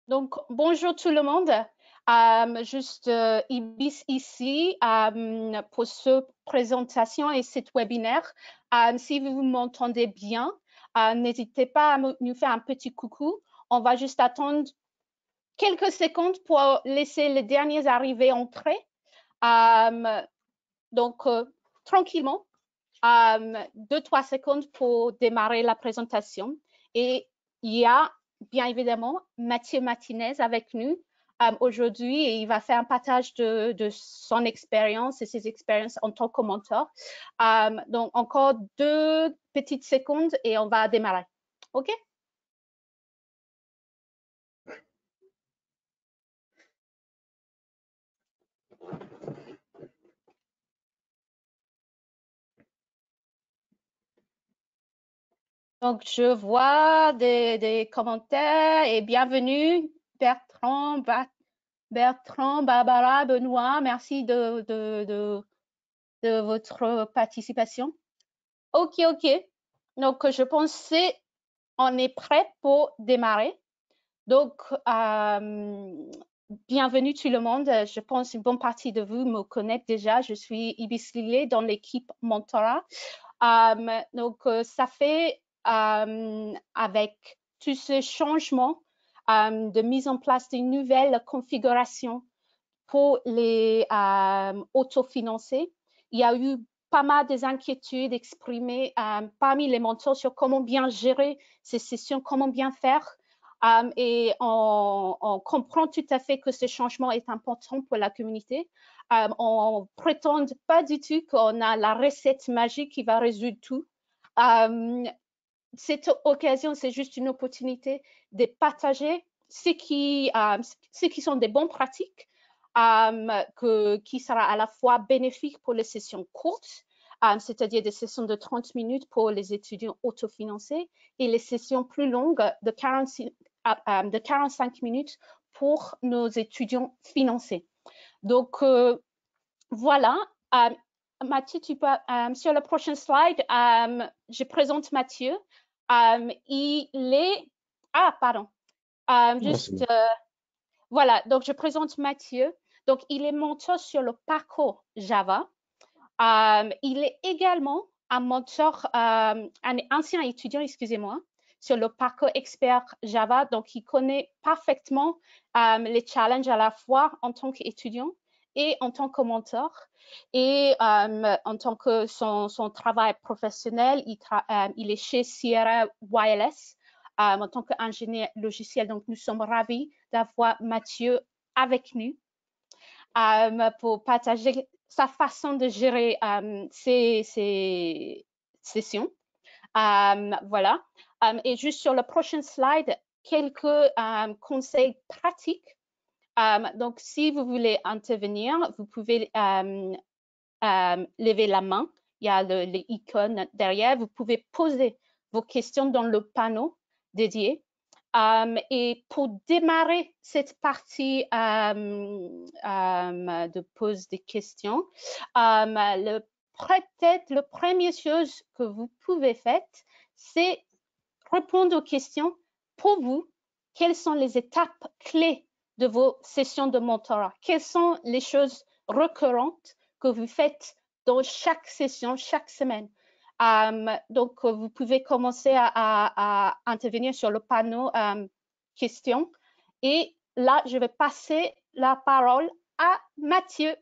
Donc, bonjour tout le monde. Juste Ibis ici pour cette présentation et cette webinaire. Si vous m'entendez bien, n'hésitez pas à nous faire un petit coucou. On va juste attendre quelques secondes pour laisser les derniers arrivés entrer. Donc, tranquillement, 2-3 secondes pour démarrer la présentation. Et il y a bien évidemment Mathieu Martinez avec nous aujourd'hui et il va faire un partage de son expérience et ses expériences en tant que mentor. Donc, encore 2 petites secondes et on va démarrer. OK? Donc, je vois des commentaires et bienvenue Bertrand, Barbara, Benoît, merci de votre participation. OK. Donc, je pensais on est prêt pour démarrer. Donc, bienvenue tout le monde. Je pense une bonne partie de vous me connaissent déjà. Je suis Ibis Lillet dans l'équipe Mentorat. Donc, ça fait avec tous ces changements de mise en place d'une nouvelle configuration pour les autofinancés. Il y a eu pas mal des inquiétudes exprimées parmi les mentors sur comment bien gérer ces sessions, comment bien faire. Et on comprend tout à fait que ce changement est important pour la communauté. On ne prétend pas du tout qu'on a la recette magique qui va résoudre tout. Cette occasion, c'est juste une opportunité de partager ce qui sont des bonnes pratiques qui sera à la fois bénéfique pour les sessions courtes, c'est-à-dire des sessions de 30 minutes pour les étudiants autofinancés et les sessions plus longues de 45 minutes pour nos étudiants financés. Donc, voilà. Mathieu, tu peux, sur le prochain slide, je présente Mathieu. Il est... Ah, pardon. Juste... voilà, donc je présente Mathieu. Donc, il est mentor sur le parcours Java. Il est également un mentor, un ancien étudiant, excusez-moi, sur le parcours expert Java. Donc, il connaît parfaitement les challenges à la fois en tant qu'étudiant et en tant que mentor. Et en tant que son travail professionnel, il est chez Sierra Wireless en tant qu'ingénieur logiciel. Donc, nous sommes ravis d'avoir Mathieu avec nous pour partager sa façon de gérer ces sessions. Voilà. Et juste sur le prochain slide, quelques conseils pratiques. Donc, si vous voulez intervenir, vous pouvez lever la main. Il y a les icônes derrière. Vous pouvez poser vos questions dans le panneau dédié. Et pour démarrer cette partie de pose des questions, peut-être la première chose que vous pouvez faire, c'est répondre aux questions. Pour vous, quelles sont les étapes clés de vos sessions de mentorat? Quelles sont les choses récurrentes que vous faites dans chaque session, chaque semaine? Donc, vous pouvez commencer à intervenir sur le panneau questions. Et là, je vais passer la parole à Mathieu.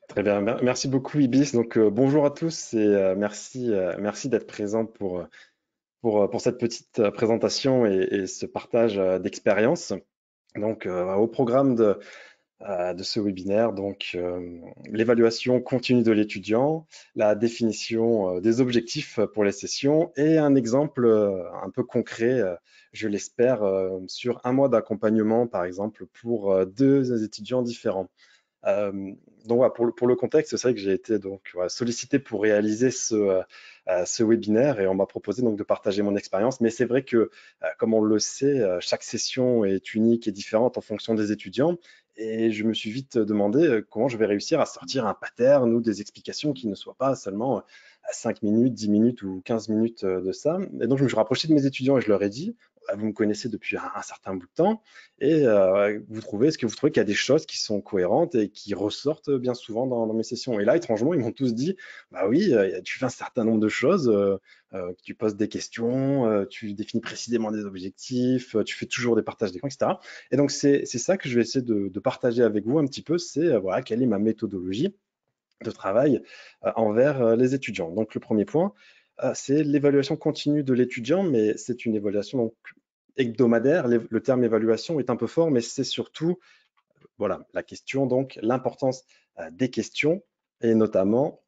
Très bien, merci beaucoup Ibis. Donc bonjour à tous et merci d'être présent pour cette petite présentation et ce partage d'expérience. Donc au programme de ce webinaire, donc l'évaluation continue de l'étudiant, la définition des objectifs pour les sessions et un exemple un peu concret, je l'espère, sur un mois d'accompagnement par exemple pour 2 étudiants différents. Donc voilà, pour le contexte, c'est vrai que j'ai été donc sollicité pour réaliser ce webinaire et on m'a proposé donc de partager mon expérience. Mais c'est vrai que, comme on le sait, chaque session est unique et différente en fonction des étudiants Et je me suis vite demandé comment je vais réussir à sortir un pattern ou des explications qui ne soient pas seulement à 5 minutes, 10 minutes ou 15 minutes de ça. Et donc, je me suis rapproché de mes étudiants et je leur ai dit, vous me connaissez depuis un certain bout de temps et est-ce que vous trouvez qu'il y a des choses qui sont cohérentes et qui ressortent bien souvent dans mes sessions? Et là, étrangement, ils m'ont tous dit, bah oui, tu fais un certain nombre de choses, tu poses des questions, tu définis précisément des objectifs, tu fais toujours des partages d'écran, etc. Et donc, c'est ça que je vais essayer de partager avec vous un petit peu, c'est voilà, quelle est ma méthodologie de travail envers les étudiants. Donc, le premier point, c'est l'évaluation continue de l'étudiant, mais c'est une évaluation donc, hebdomadaire. Le terme évaluation est un peu fort, mais c'est surtout voilà, la question, donc l'importance des questions, et notamment,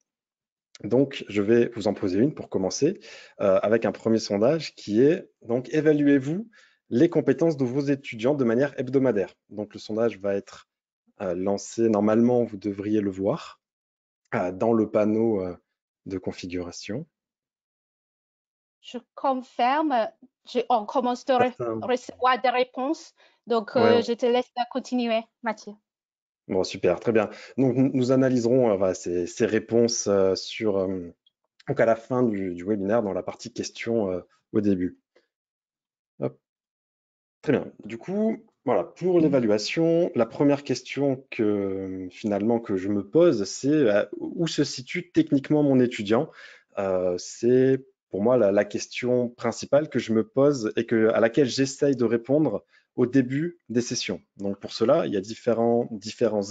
donc je vais vous en poser une pour commencer, avec un premier sondage qui est, donc évaluez-vous les compétences de vos étudiants de manière hebdomadaire. Donc le sondage va être lancé, normalement vous devriez le voir dans le panneau de configuration. Je confirme, on commence de Certains. recevoir des réponses. Donc, Ouais, je te laisse continuer, Mathieu. bon, super, très bien. Donc, nous analyserons voilà, ces réponses donc à la fin du webinaire dans la partie questions au début. Hop, très bien. Du coup, voilà, pour l'évaluation, la première question que finalement que je me pose, c'est où se situe techniquement mon étudiant? C'est pour moi la question principale que je me pose et à laquelle j'essaye de répondre au début des sessions. Donc pour cela, il y a différents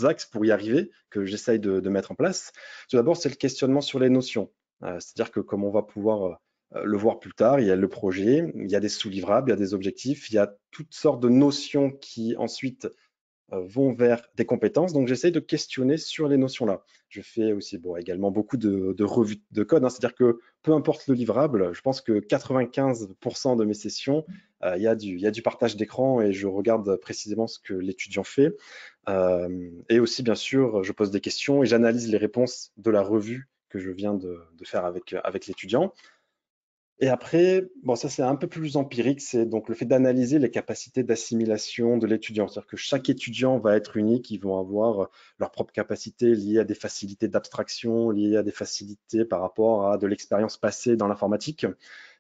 axes pour y arriver que j'essaye de mettre en place. Tout d'abord, c'est le questionnement sur les notions. C'est-à-dire que comme on va pouvoir le voir plus tard, il y a le projet, il y a des sous-livrables, il y a des objectifs, il y a toutes sortes de notions qui ensuite vont vers des compétences. Donc, j'essaye de questionner sur les notions-là. Je fais aussi également beaucoup de revues de code, hein, c'est-à-dire que peu importe le livrable, je pense que 95% de mes sessions, il y a du partage d'écran et je regarde précisément ce que l'étudiant fait. Et aussi, bien sûr, je pose des questions et j'analyse les réponses de la revue que je viens de faire avec l'étudiant. Et après, bon, ça c'est un peu plus empirique, c'est donc le fait d'analyser les capacités d'assimilation de l'étudiant. C'est-à-dire que chaque étudiant va être unique, ils vont avoir leurs propres capacités liées à des facilités d'abstraction, liées à des facilités par rapport à de l'expérience passée dans l'informatique.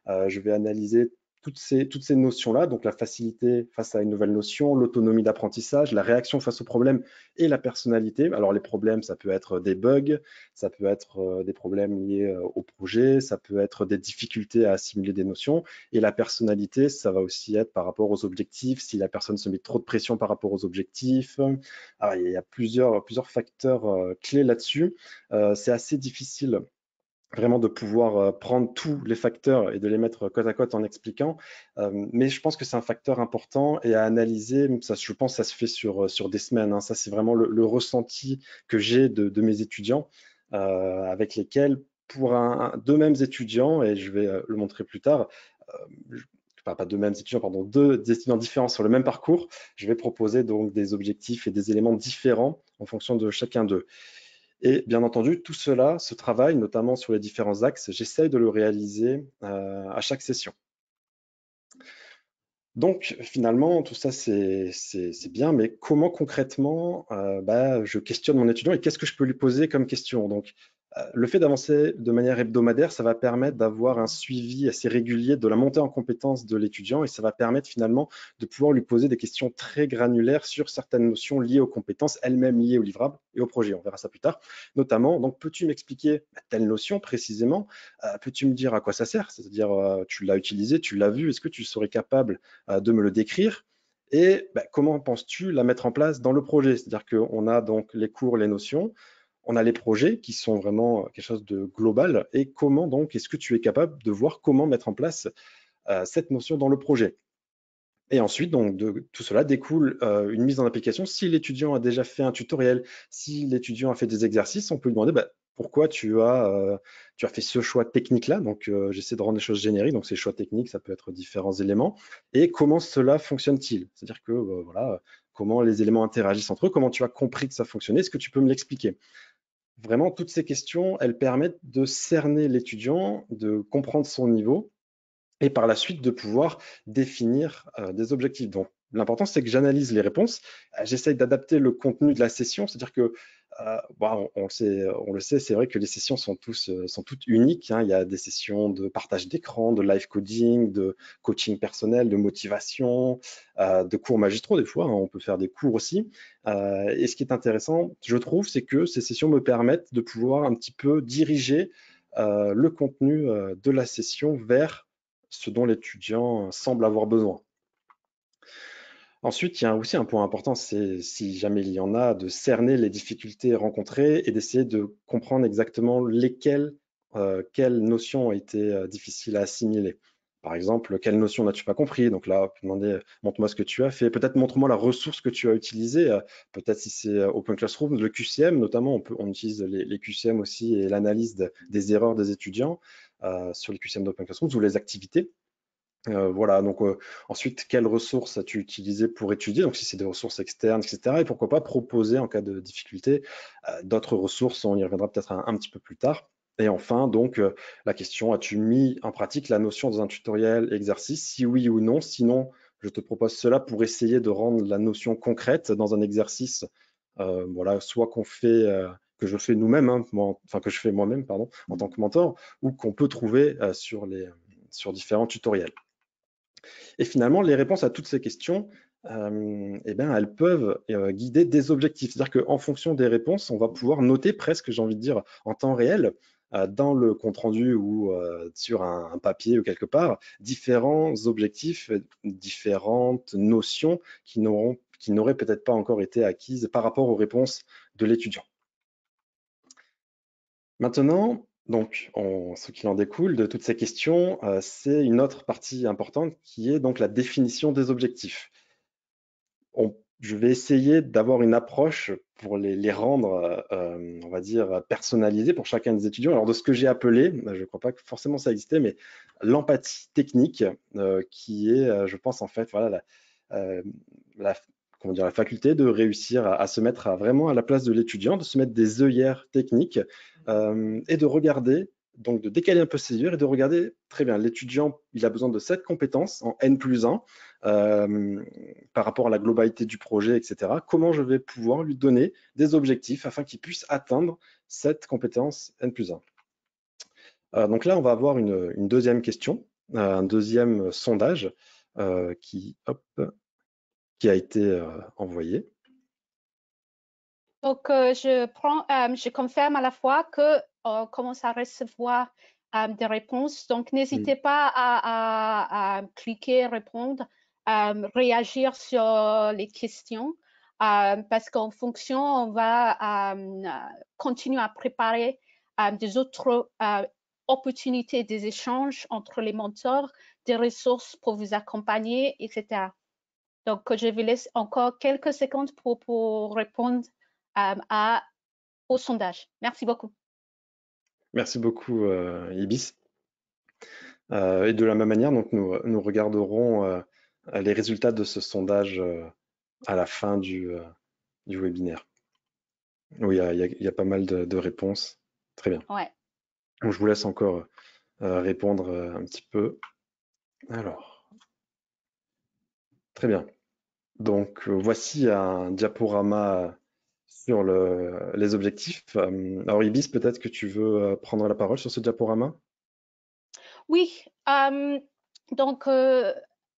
Je vais analyser toutes ces notions-là, donc la facilité face à une nouvelle notion, l'autonomie d'apprentissage, la réaction face aux problèmes et la personnalité. Alors les problèmes, ça peut être des bugs, ça peut être des problèmes liés au projet, ça peut être des difficultés à assimiler des notions. Et la personnalité, ça va aussi être par rapport aux objectifs, si la personne se met trop de pression par rapport aux objectifs. Alors, il y a plusieurs facteurs clés là-dessus. C'est assez difficile vraiment de pouvoir prendre tous les facteurs et de les mettre côte à côte en expliquant. Mais je pense que c'est un facteur important et à analyser, ça, je pense que ça se fait sur des semaines. Hein. Ça, c'est vraiment le ressenti que j'ai de mes étudiants avec lesquels, pour deux mêmes étudiants, et je vais le montrer plus tard, pas deux mêmes étudiants, pardon, deux étudiants différents sur le même parcours, je vais proposer donc des objectifs et des éléments différents en fonction de chacun d'eux. Et bien entendu, tout cela, ce travail, notamment sur les différents axes, j'essaye de le réaliser à chaque session. Donc finalement, tout ça, c'est bien, mais comment concrètement je questionne mon étudiant et qu'est-ce que je peux lui poser comme question? Donc, le fait d'avancer de manière hebdomadaire, ça va permettre d'avoir un suivi assez régulier de la montée en compétences de l'étudiant et ça va permettre finalement de pouvoir lui poser des questions très granulaires sur certaines notions liées aux compétences, elles-mêmes liées au livrable et au projet. On verra ça plus tard. Notamment, donc, peux-tu m'expliquer telle notion précisément? Peux-tu me dire à quoi ça sert? C'est-à-dire, tu l'as utilisé, tu l'as vu, est-ce que tu serais capable de me le décrire? Et comment penses-tu la mettre en place dans le projet? C'est-à-dire qu'on a donc les cours, les notions, on a les projets qui sont vraiment quelque chose de global. Et comment donc est-ce que tu es capable de voir comment mettre en place cette notion dans le projet? Et ensuite, donc, de tout cela découle une mise en application. Si l'étudiant a déjà fait un tutoriel, si l'étudiant a fait des exercices, on peut lui demander pourquoi tu as fait ce choix technique-là. Donc, j'essaie de rendre les choses génériques. Donc, ces choix techniques, ça peut être différents éléments. Et comment cela fonctionne-t-il? C'est-à-dire que, voilà, comment les éléments interagissent entre eux, comment tu as compris que ça fonctionnait, est-ce que tu peux me l'expliquer? Vraiment, toutes ces questions, elles permettent de cerner l'étudiant, de comprendre son niveau et par la suite de pouvoir définir des objectifs. Donc, l'important, c'est que j'analyse les réponses. J'essaye d'adapter le contenu de la session, c'est-à-dire que on le sait, c'est vrai que les sessions sont toutes uniques, hein. Il y a des sessions de partage d'écran, de live coding, de coaching personnel, de motivation, de cours magistraux des fois, hein. On peut faire des cours aussi. Et ce qui est intéressant, je trouve, c'est que ces sessions me permettent de pouvoir un petit peu diriger le contenu de la session vers ce dont l'étudiant semble avoir besoin. Ensuite, il y a aussi un point important, c'est, si jamais il y en a, de cerner les difficultés rencontrées et d'essayer de comprendre exactement quelles notions ont été difficiles à assimiler. Par exemple, quelle notion n'as-tu pas compris? Donc là, on peut demander, montre-moi ce que tu as fait. Peut-être montre-moi la ressource que tu as utilisée. Peut-être si c'est Open Classroom, le QCM notamment, on utilise les QCM aussi et l'analyse des erreurs des étudiants sur les QCM d'Open Classroom ou les activités. Voilà, donc ensuite, quelles ressources as-tu utilisées pour étudier? Donc, si c'est des ressources externes, etc. Et pourquoi pas proposer, en cas de difficulté, d'autres ressources. On y reviendra peut-être un petit peu plus tard. Et enfin, donc, la question, as-tu mis en pratique la notion dans un tutoriel exercice? Si oui ou non. Sinon, je te propose cela pour essayer de rendre la notion concrète dans un exercice, voilà, soit que je fais nous-mêmes, hein, enfin que je fais moi-même, pardon, en tant que mentor, ou qu'on peut trouver sur différents tutoriels. Et finalement, les réponses à toutes ces questions, eh bien, elles peuvent guider des objectifs. C'est-à-dire qu'en fonction des réponses, on va pouvoir noter presque, j'ai envie de dire, en temps réel, dans le compte-rendu ou sur un papier ou quelque part, différents objectifs, différentes notions qui n'auraient peut-être pas encore été acquises par rapport aux réponses de l'étudiant. Maintenant, donc, ce qu'il en découle de toutes ces questions, c'est une autre partie importante qui est donc la définition des objectifs. Je vais essayer d'avoir une approche pour les rendre, on va dire, personnalisées pour chacun des étudiants. Alors, de ce que j'ai appelé, je ne crois pas que forcément ça existait, mais l'empathie technique, qui est, je pense, en fait, voilà, comment dire, la faculté de réussir à se mettre vraiment à la place de l'étudiant, de se mettre des œillères techniques et de regarder, donc de décaler un peu ses yeux et de regarder, très bien, l'étudiant, il a besoin de cette compétence en N+1 par rapport à la globalité du projet, etc. Comment je vais pouvoir lui donner des objectifs afin qu'il puisse atteindre cette compétence N+1. Donc là, on va avoir une deuxième question, un deuxième sondage qui a été envoyé. Donc, je confirme à la fois que on commence à recevoir des réponses. Donc, n'hésitez pas à cliquer, répondre, réagir sur les questions, parce qu'en fonction, on va continuer à préparer des autres opportunités, des échanges entre les mentors, des ressources pour vous accompagner, etc. Donc, je vous laisse encore quelques secondes pour répondre au sondage. Merci beaucoup. Merci beaucoup, Ibis. Et de la même manière, donc, nous regarderons les résultats de ce sondage à la fin du webinaire. Oui, il y a pas mal de réponses. Très bien. Ouais. Donc, je vous laisse encore répondre un petit peu. Alors, très bien. Donc, voici un diaporama sur les objectifs. Alors, Ibis, peut-être que tu veux prendre la parole sur ce diaporama? Oui, donc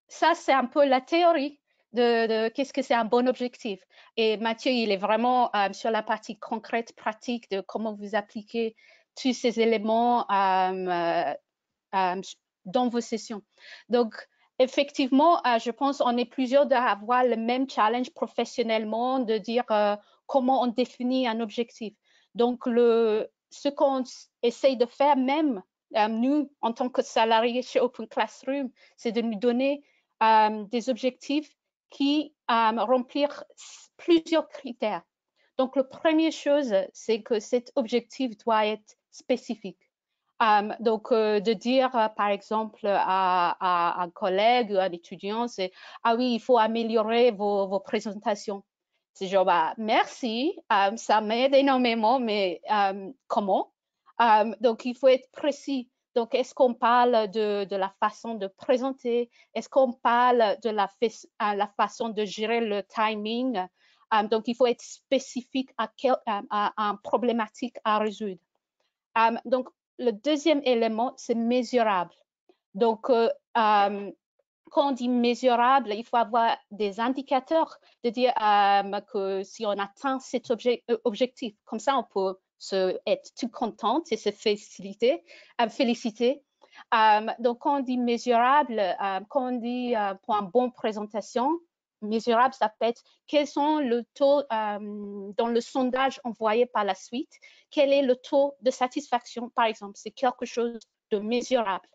ça, c'est un peu la théorie de qu'est-ce que c'est un bon objectif. Et Mathieu, il est vraiment sur la partie concrète, pratique de comment vous appliquez tous ces éléments dans vos sessions. Donc, effectivement, je pense qu'on est plusieurs à avoir le même challenge professionnellement de dire comment on définit un objectif. Donc, ce qu'on essaye de faire même, nous, en tant que salariés chez Open Classroom, c'est de nous donner des objectifs qui remplissent plusieurs critères. Donc, la première chose, c'est que cet objectif doit être spécifique. Donc, de dire, par exemple, à un collègue ou à un étudiant, c'est « Ah oui, il faut améliorer vos présentations. » C'est genre, bah, merci, ça m'aide énormément, mais comment? Donc, il faut être précis. Donc, est-ce qu'on parle de la façon de présenter? Est-ce qu'on parle de la façon de gérer le timing? Donc, il faut être spécifique à une problématique à résoudre. Donc, le deuxième élément, c'est mesurable. Donc, quand on dit mesurable, il faut avoir des indicateurs de dire que si on atteint cet objectif, comme ça, on peut être tout contente et se féliciter. Donc, quand on dit mesurable, quand on dit pour une bonne présentation, mesurable, ça peut être quels sont le taux dans le sondage envoyé par la suite, quel est le taux de satisfaction, par exemple. C'est quelque chose de mesurable.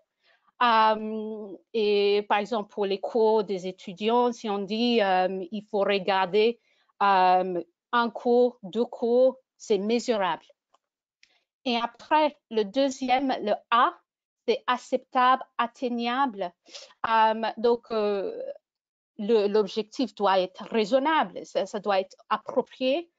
Et par exemple, pour les cours des étudiants, si on dit il faut regarder un cours, 2 cours, c'est mesurable. Et après, le deuxième, le A, c'est acceptable, atteignable. Donc, l'objectif doit être raisonnable, ça doit être approprié,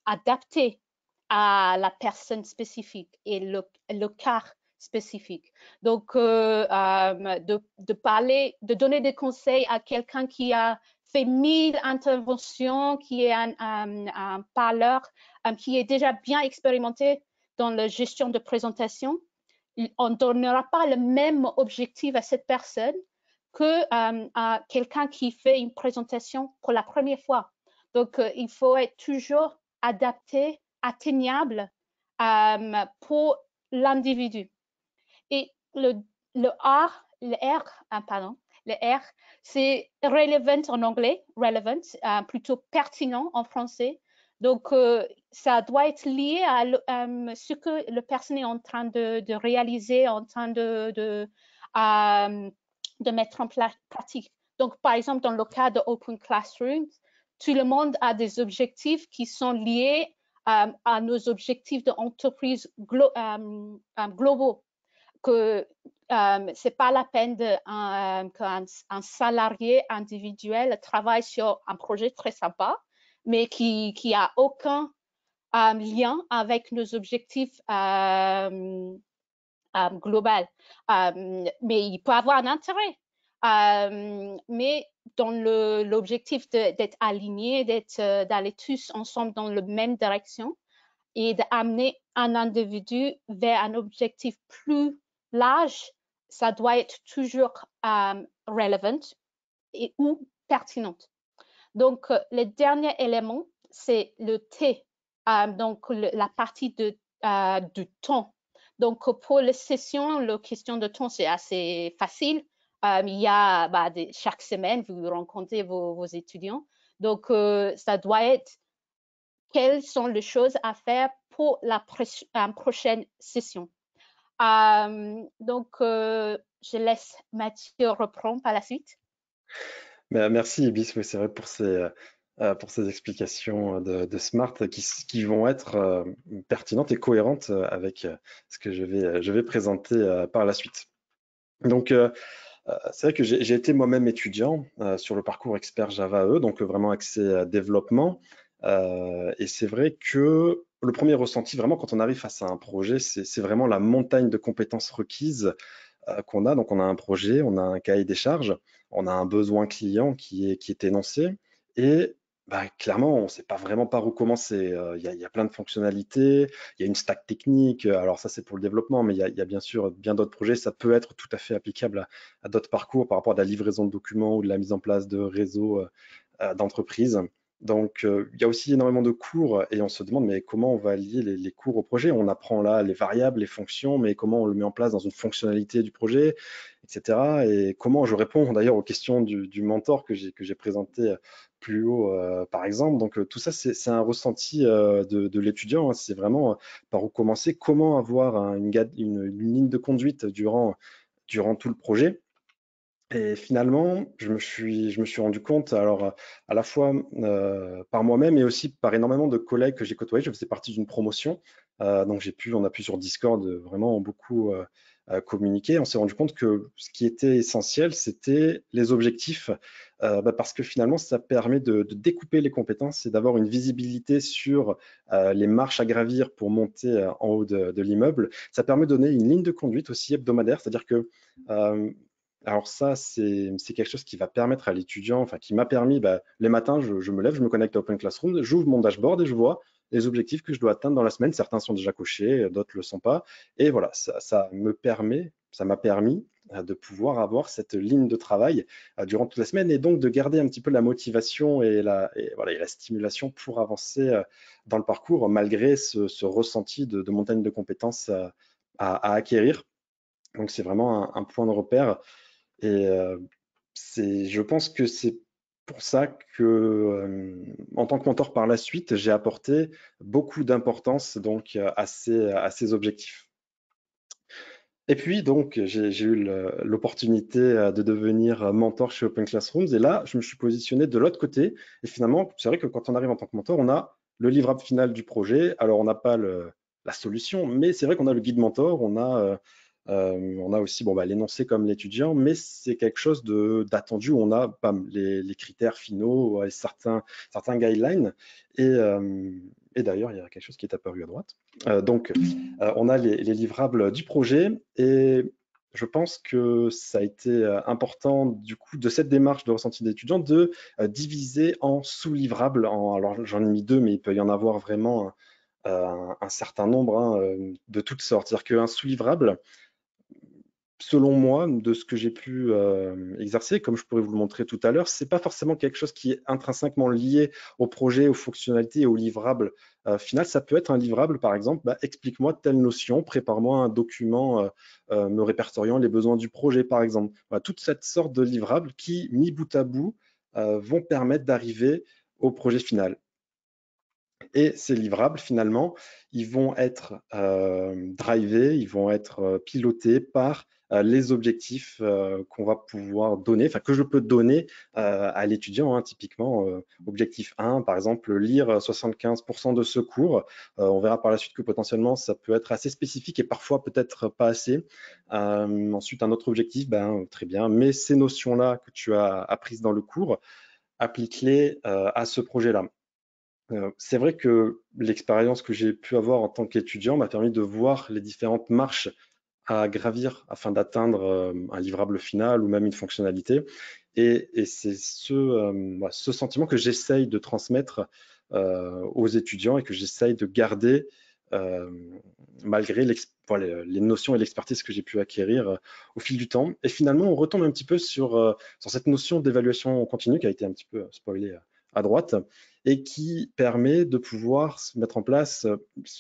adapté à la personne spécifique et le cas spécifique. Donc, de parler, de donner des conseils à quelqu'un qui a fait 1000 interventions, qui est un parleur, qui est déjà bien expérimenté dans la gestion de présentation, on ne donnera pas le même objectif à cette personne que à quelqu'un qui fait une présentation pour la première fois. Donc, il faut être toujours adapté, atteignable pour l'individu. Et le R, c'est relevant en anglais, relevant, plutôt pertinent en français. Donc, ça doit être lié à ce que la personne est en train de réaliser, en train de mettre en pratique. Donc, par exemple, dans le cas de Open Classroom, tout le monde a des objectifs qui sont liés à nos objectifs d'entreprise globaux. Que c'est pas la peine qu'un salarié individuel travaille sur un projet très sympa, mais qui a aucun lien avec nos objectifs global. Mais il peut avoir un intérêt. Mais dans l'objectif d'être aligné, d'aller tous ensemble dans la même direction et d'amener un individu vers un objectif plus large, ça doit être toujours relevant ou pertinent. Donc, le dernier élément, c'est le T, donc la partie du temps. Donc, pour les sessions, la question de temps, c'est assez facile. Il y a chaque semaine, vous rencontrez vos étudiants. Donc, ça doit être quelles sont les choses à faire pour la prochaine session. Donc, je laisse Mathieu reprendre par la suite. Merci Ibis, oui, c'est vrai pour ces explications de Smart qui vont être pertinentes et cohérentes avec ce que je vais présenter par la suite. Donc, c'est vrai que j'ai été moi-même étudiant sur le parcours expert Java EE, donc vraiment axé développement. Et c'est vrai que le premier ressenti, vraiment, quand on arrive face à un projet, c'est vraiment la montagne de compétences requises qu'on a. Donc, on a un projet, on a un cahier des charges, on a un besoin client qui est énoncé. Et clairement, on ne sait pas vraiment par où commencer. Il y a plein de fonctionnalités, il y a une stack technique. Alors ça, c'est pour le développement, mais il y a bien sûr bien d'autres projets. Ça peut être tout à fait applicable à d'autres parcours par rapport à la livraison de documents ou de la mise en place de réseaux d'entreprises. Donc, il y a aussi énormément de cours et on se demande mais comment on va lier les cours au projet. On apprend là les variables, les fonctions, mais comment on le met en place dans une fonctionnalité du projet, etc. Et comment je réponds d'ailleurs aux questions du mentor que j'ai présenté plus haut, par exemple. Donc, tout ça, c'est un ressenti de l'étudiant. Hein. C'est vraiment par où commencer, comment avoir une ligne de conduite durant tout le projet. Et finalement, je me suis rendu compte, alors à la fois par moi-même et aussi par énormément de collègues que j'ai côtoyés. Je faisais partie d'une promotion Donc on a pu sur Discord vraiment beaucoup communiquer. On s'est rendu compte que ce qui était essentiel, c'était les objectifs, parce que finalement, ça permet de découper les compétences et d'avoir une visibilité sur les marches à gravir pour monter en haut de l'immeuble. Ça permet de donner une ligne de conduite aussi hebdomadaire, c'est-à-dire que alors ça, c'est quelque chose qui va permettre à l'étudiant, enfin qui m'a permis, les matins, je me lève, je me connecte à Open Classroom, j'ouvre mon dashboard et je vois les objectifs que je dois atteindre dans la semaine. Certains sont déjà cochés, d'autres ne le sont pas. Et voilà, ça m'a permis de pouvoir avoir cette ligne de travail durant toute la semaine et donc de garder un petit peu la motivation et la stimulation pour avancer dans le parcours malgré ce ressenti de montagne de compétences à acquérir. Donc c'est vraiment un point de repère et je pense que c'est pour ça que, en tant que mentor par la suite, j'ai apporté beaucoup d'importance donc à ces objectifs. Et puis donc j'ai eu l'opportunité de devenir mentor chez Open Classrooms et là je me suis positionné de l'autre côté et finalement c'est vrai que quand on arrive en tant que mentor, on a le livrable final du projet. Alors on n'a pas la solution, mais c'est vrai qu'on a le guide mentor, on a aussi l'énoncé comme l'étudiant, mais c'est quelque chose d'attendu où on a les critères finaux, et certains guidelines. Et d'ailleurs, il y a quelque chose qui est apparu à droite. On a les livrables du projet et je pense que ça a été important du coup de cette démarche de ressenti d'étudiant de diviser en sous-livrables. Alors j'en ai mis 2, mais il peut y en avoir vraiment un certain nombre de toutes sortes. C'est-à-dire qu'un sous-livrable, selon moi, de ce que j'ai pu exercer, comme je pourrais vous le montrer tout à l'heure, c'est pas forcément quelque chose qui est intrinsèquement lié au projet, aux fonctionnalités et au livrable final. Ça peut être un livrable, par exemple, explique-moi telle notion, prépare-moi un document me répertoriant les besoins du projet, par exemple. Voilà, toute cette sorte de livrables qui, mis bout à bout, vont permettre d'arriver au projet final. Et ces livrables, finalement, ils vont être drivés, ils vont être pilotés par les objectifs qu'on va pouvoir donner, enfin que je peux donner à l'étudiant. Typiquement, objectif 1, par exemple, lire 75% de ce cours. On verra par la suite que potentiellement, ça peut être assez spécifique et parfois peut-être pas assez. Ensuite, un autre objectif, très bien, mais ces notions-là que tu as apprises dans le cours, applique-les à ce projet-là. C'est vrai que l'expérience que j'ai pu avoir en tant qu'étudiant m'a permis de voir les différentes marches à gravir afin d'atteindre un livrable final ou même une fonctionnalité. Et c'est ce sentiment que j'essaye de transmettre aux étudiants et que j'essaye de garder malgré les notions et l'expertise que j'ai pu acquérir au fil du temps. Et finalement, on retombe un petit peu sur cette notion d'évaluation continue qui a été un petit peu spoilée à droite et qui permet de pouvoir se mettre en place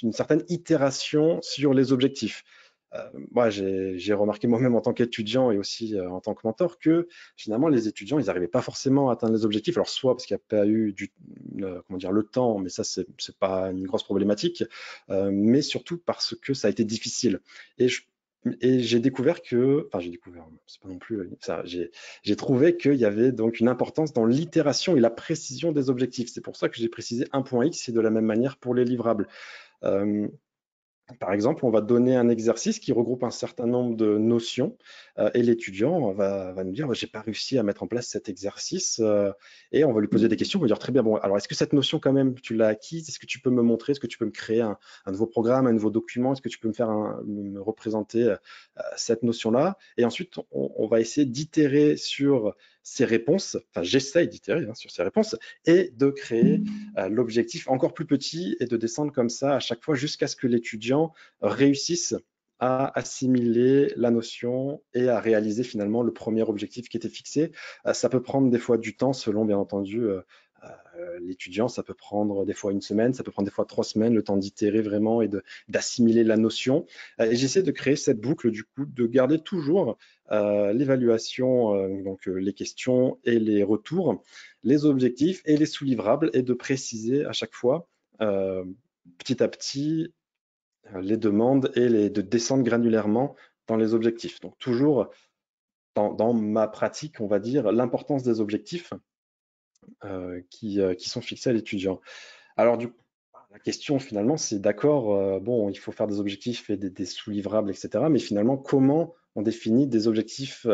une certaine itération sur les objectifs. Moi, j'ai remarqué moi-même en tant qu'étudiant et aussi en tant que mentor que finalement les étudiants, ils n'arrivaient pas forcément à atteindre les objectifs. Alors soit parce qu'il n'y a pas eu le temps, mais ça c'est pas une grosse problématique, mais surtout parce que ça a été difficile. Et j'ai découvert que, enfin j'ai découvert, c'est pas non plus ça, j'ai trouvé qu'il y avait donc une importance dans l'itération et la précision des objectifs. C'est pour ça que j'ai précisé un point X et de la même manière pour les livrables. Par exemple, on va donner un exercice qui regroupe un certain nombre de notions et l'étudiant va nous dire j'ai pas réussi à mettre en place cet exercice et on va lui poser des questions. On va dire très bien, bon, alors est-ce que cette notion quand même tu l'as acquise? Est-ce que tu peux me montrer? Est-ce que tu peux me créer un nouveau programme, un nouveau document? Est-ce que tu peux me représenter cette notion-là? Et ensuite, on va essayer d'itérer sur ces réponses, enfin j'essaye d'itérer sur ces réponses et de créer l'objectif encore plus petit et de descendre comme ça à chaque fois jusqu'à ce que l'étudiant réussisse à assimiler la notion et à réaliser finalement le premier objectif qui était fixé. Ça peut prendre des fois du temps selon bien entendu l'étudiant, ça peut prendre des fois une semaine, ça peut prendre des fois 3 semaines, le temps d'itérer vraiment et d'assimiler la notion. Et j'essaie de créer cette boucle du coup, de garder toujours l'évaluation, donc les questions et les retours, les objectifs et les sous-livrables et de préciser à chaque fois petit à petit les demandes et de descendre granulairement dans les objectifs. Donc toujours dans ma pratique, on va dire, l'importance des objectifs qui sont fixés à l'étudiant. Alors du coup, La question finalement, c'est d'accord, bon, il faut faire des objectifs et des sous-livrables, etc. Mais finalement, comment on définit des objectifs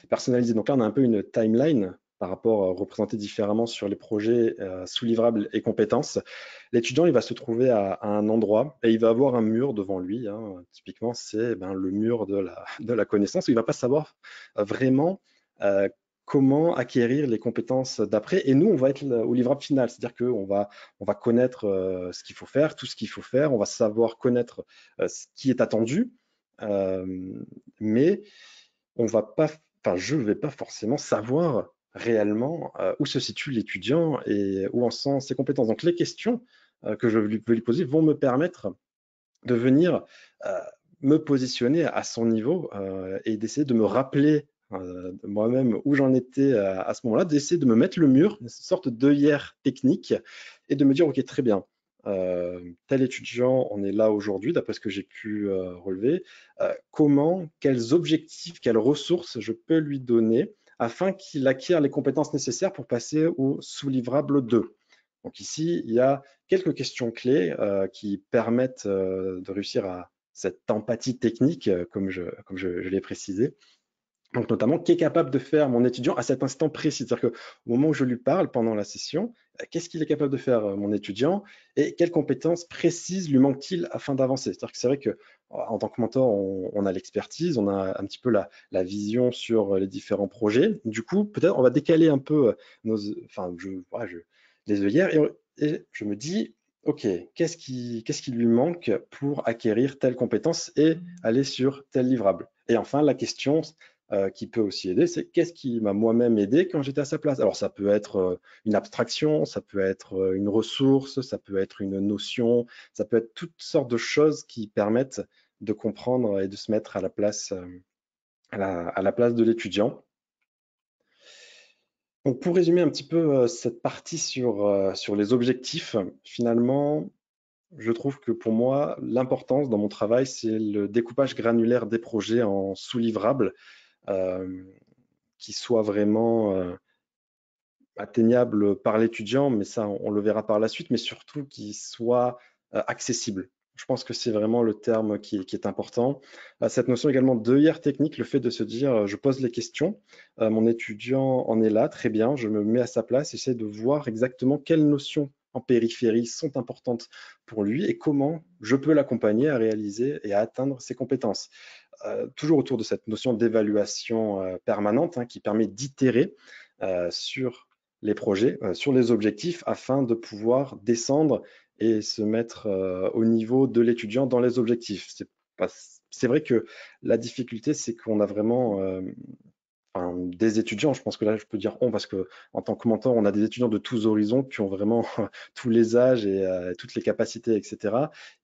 personnalisés? Donc là, on a un peu une timeline par rapport représenté différemment sur les projets sous-livrables et compétences. L'étudiant, il va se trouver à un endroit et il va avoir un mur devant lui, hein. Typiquement, c'est le mur de la connaissance où il va pas savoir vraiment euh, comment acquérir les compétences d'après. Et nous, on va être au livrable final, c'est-à-dire qu'on on va connaître ce qu'il faut faire, tout ce qu'il faut faire, on va savoir connaître ce qui est attendu, euh, mais on va pas, enfin, je ne vais pas forcément savoir réellement où se situe l'étudiant et où en sont ses compétences. Donc les questions que je veux lui poser vont me permettre de venir euh, me positionner à son niveau et d'essayer de me rappeler moi-même où j'en étais à ce moment-là, d'essayer de me mettre le mur, une sorte d'œillère technique, et de me dire, OK, très bien, tel étudiant, on est là aujourd'hui, d'après ce que j'ai pu relever, comment, quels objectifs, quelles ressources je peux lui donner afin qu'il acquiert les compétences nécessaires pour passer au sous-livrable 2. Donc ici, il y a quelques questions clés qui permettent de réussir à cette empathie technique, comme je l'ai précisé. Donc notamment, qu'est capable de faire mon étudiant à cet instant précis? C'est-à-dire qu'au moment où je lui parle pendant la session, qu'est-ce qu'il est capable de faire mon étudiant et quelles compétences précises lui manque-t-il afin d'avancer? C'est-à-dire que c'est vrai que en tant que mentor, on a l'expertise, on a un petit peu la vision sur les différents projets. Du coup, peut-être on va décaler un peu enfin, voilà, les œillères et je me dis, OK, qu'est-ce qui lui manque pour acquérir telle compétence et aller sur tel livrable? Et enfin, la question qui peut aussi aider, c'est qu'est-ce qui m'a moi-même aidé quand j'étais à sa place. Alors ça peut être une abstraction, ça peut être une ressource, ça peut être une notion, ça peut être toutes sortes de choses qui permettent de comprendre et de se mettre à la place, à la place de l'étudiant. Donc pour résumer un petit peu cette partie sur les objectifs, finalement, je trouve que pour moi, l'importance dans mon travail, c'est le découpage granulaire des projets en sous-livrables euh, qui soient vraiment atteignable par l'étudiant, mais ça, on le verra par la suite, mais surtout qu'il soit accessible. Je pense que c'est vraiment le terme qui est important. Cette notion également d'œillère technique, le fait de se dire, je pose les questions, mon étudiant en est là, très bien, je me mets à sa place, j'essaie de voir exactement quelles notions en périphérie sont importantes pour lui et comment je peux l'accompagner à réaliser et à atteindre ses compétences. Toujours autour de cette notion d'évaluation permanente qui permet d'itérer sur les projets, sur les objectifs, afin de pouvoir descendre et se mettre au niveau de l'étudiant dans les objectifs. C'est vrai que la difficulté, c'est qu'on a vraiment enfin, des étudiants, je pense que là, je peux dire on, parce que en tant que mentor, on a des étudiants de tous horizons qui ont vraiment tous les âges et toutes les capacités, etc.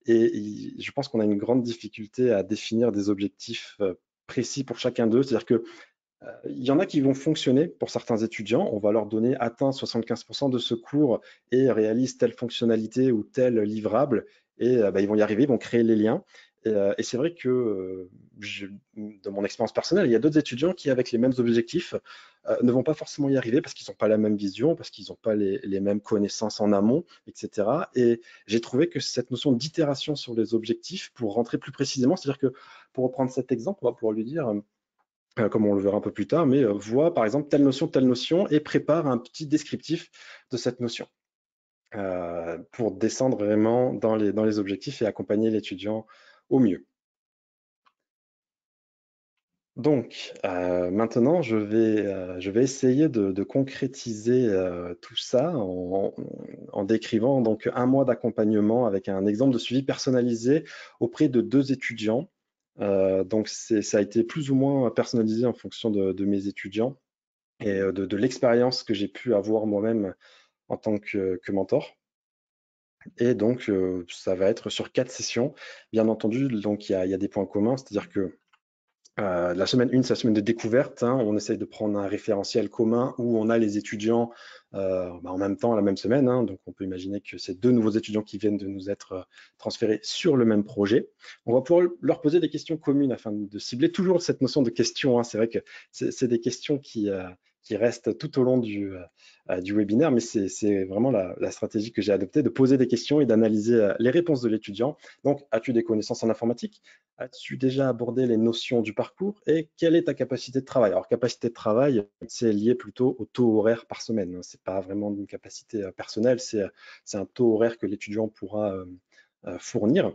Et je pense qu'on a une grande difficulté à définir des objectifs précis pour chacun d'eux. C'est-à-dire que il y en a qui vont fonctionner pour certains étudiants. On va leur donner atteint 75% de ce cours et réalise telle fonctionnalité ou tel livrable et ils vont y arriver, ils vont créer les liens. Et c'est vrai que de mon expérience personnelle, il y a d'autres étudiants qui, avec les mêmes objectifs, ne vont pas forcément y arriver parce qu'ils n'ont pas la même vision, parce qu'ils n'ont pas les mêmes connaissances en amont, etc. Et j'ai trouvé que cette notion d'itération sur les objectifs, pour rentrer plus précisément, c'est-à-dire que pour reprendre cet exemple, on va pouvoir lui dire comme on le verra un peu plus tard, mais voit par exemple telle notion et prépare un petit descriptif de cette notion pour descendre vraiment dans les objectifs et accompagner l'étudiant au mieux. Donc maintenant, je vais essayer de concrétiser tout ça en décrivant donc un mois d'accompagnement avec un exemple de suivi personnalisé auprès de 2 étudiants. Donc ça a été plus ou moins personnalisé en fonction de mes étudiants et de l'expérience que j'ai pu avoir moi-même en tant que mentor. Et donc ça va être sur 4 sessions. Bien entendu, donc il y a des points communs, c'est-à-dire que la semaine 1, c'est la semaine de découverte. On essaye de prendre un référentiel commun où on a les étudiants en même temps la même semaine. Donc, on peut imaginer que c'est 2 nouveaux étudiants qui viennent de nous être transférés sur le même projet. On va pouvoir leur poser des questions communes afin de cibler toujours cette notion de questions. C'est vrai que c'est des questions qui qui reste tout au long du webinaire, mais c'est vraiment la stratégie que j'ai adoptée, de poser des questions et d'analyser les réponses de l'étudiant. Donc, as-tu des connaissances en informatique? As-tu déjà abordé les notions du parcours? Et quelle est ta capacité de travail? Alors, capacité de travail, c'est lié plutôt au taux horaire par semaine. C'est pas vraiment une capacité personnelle, c'est un taux horaire que l'étudiant pourra fournir.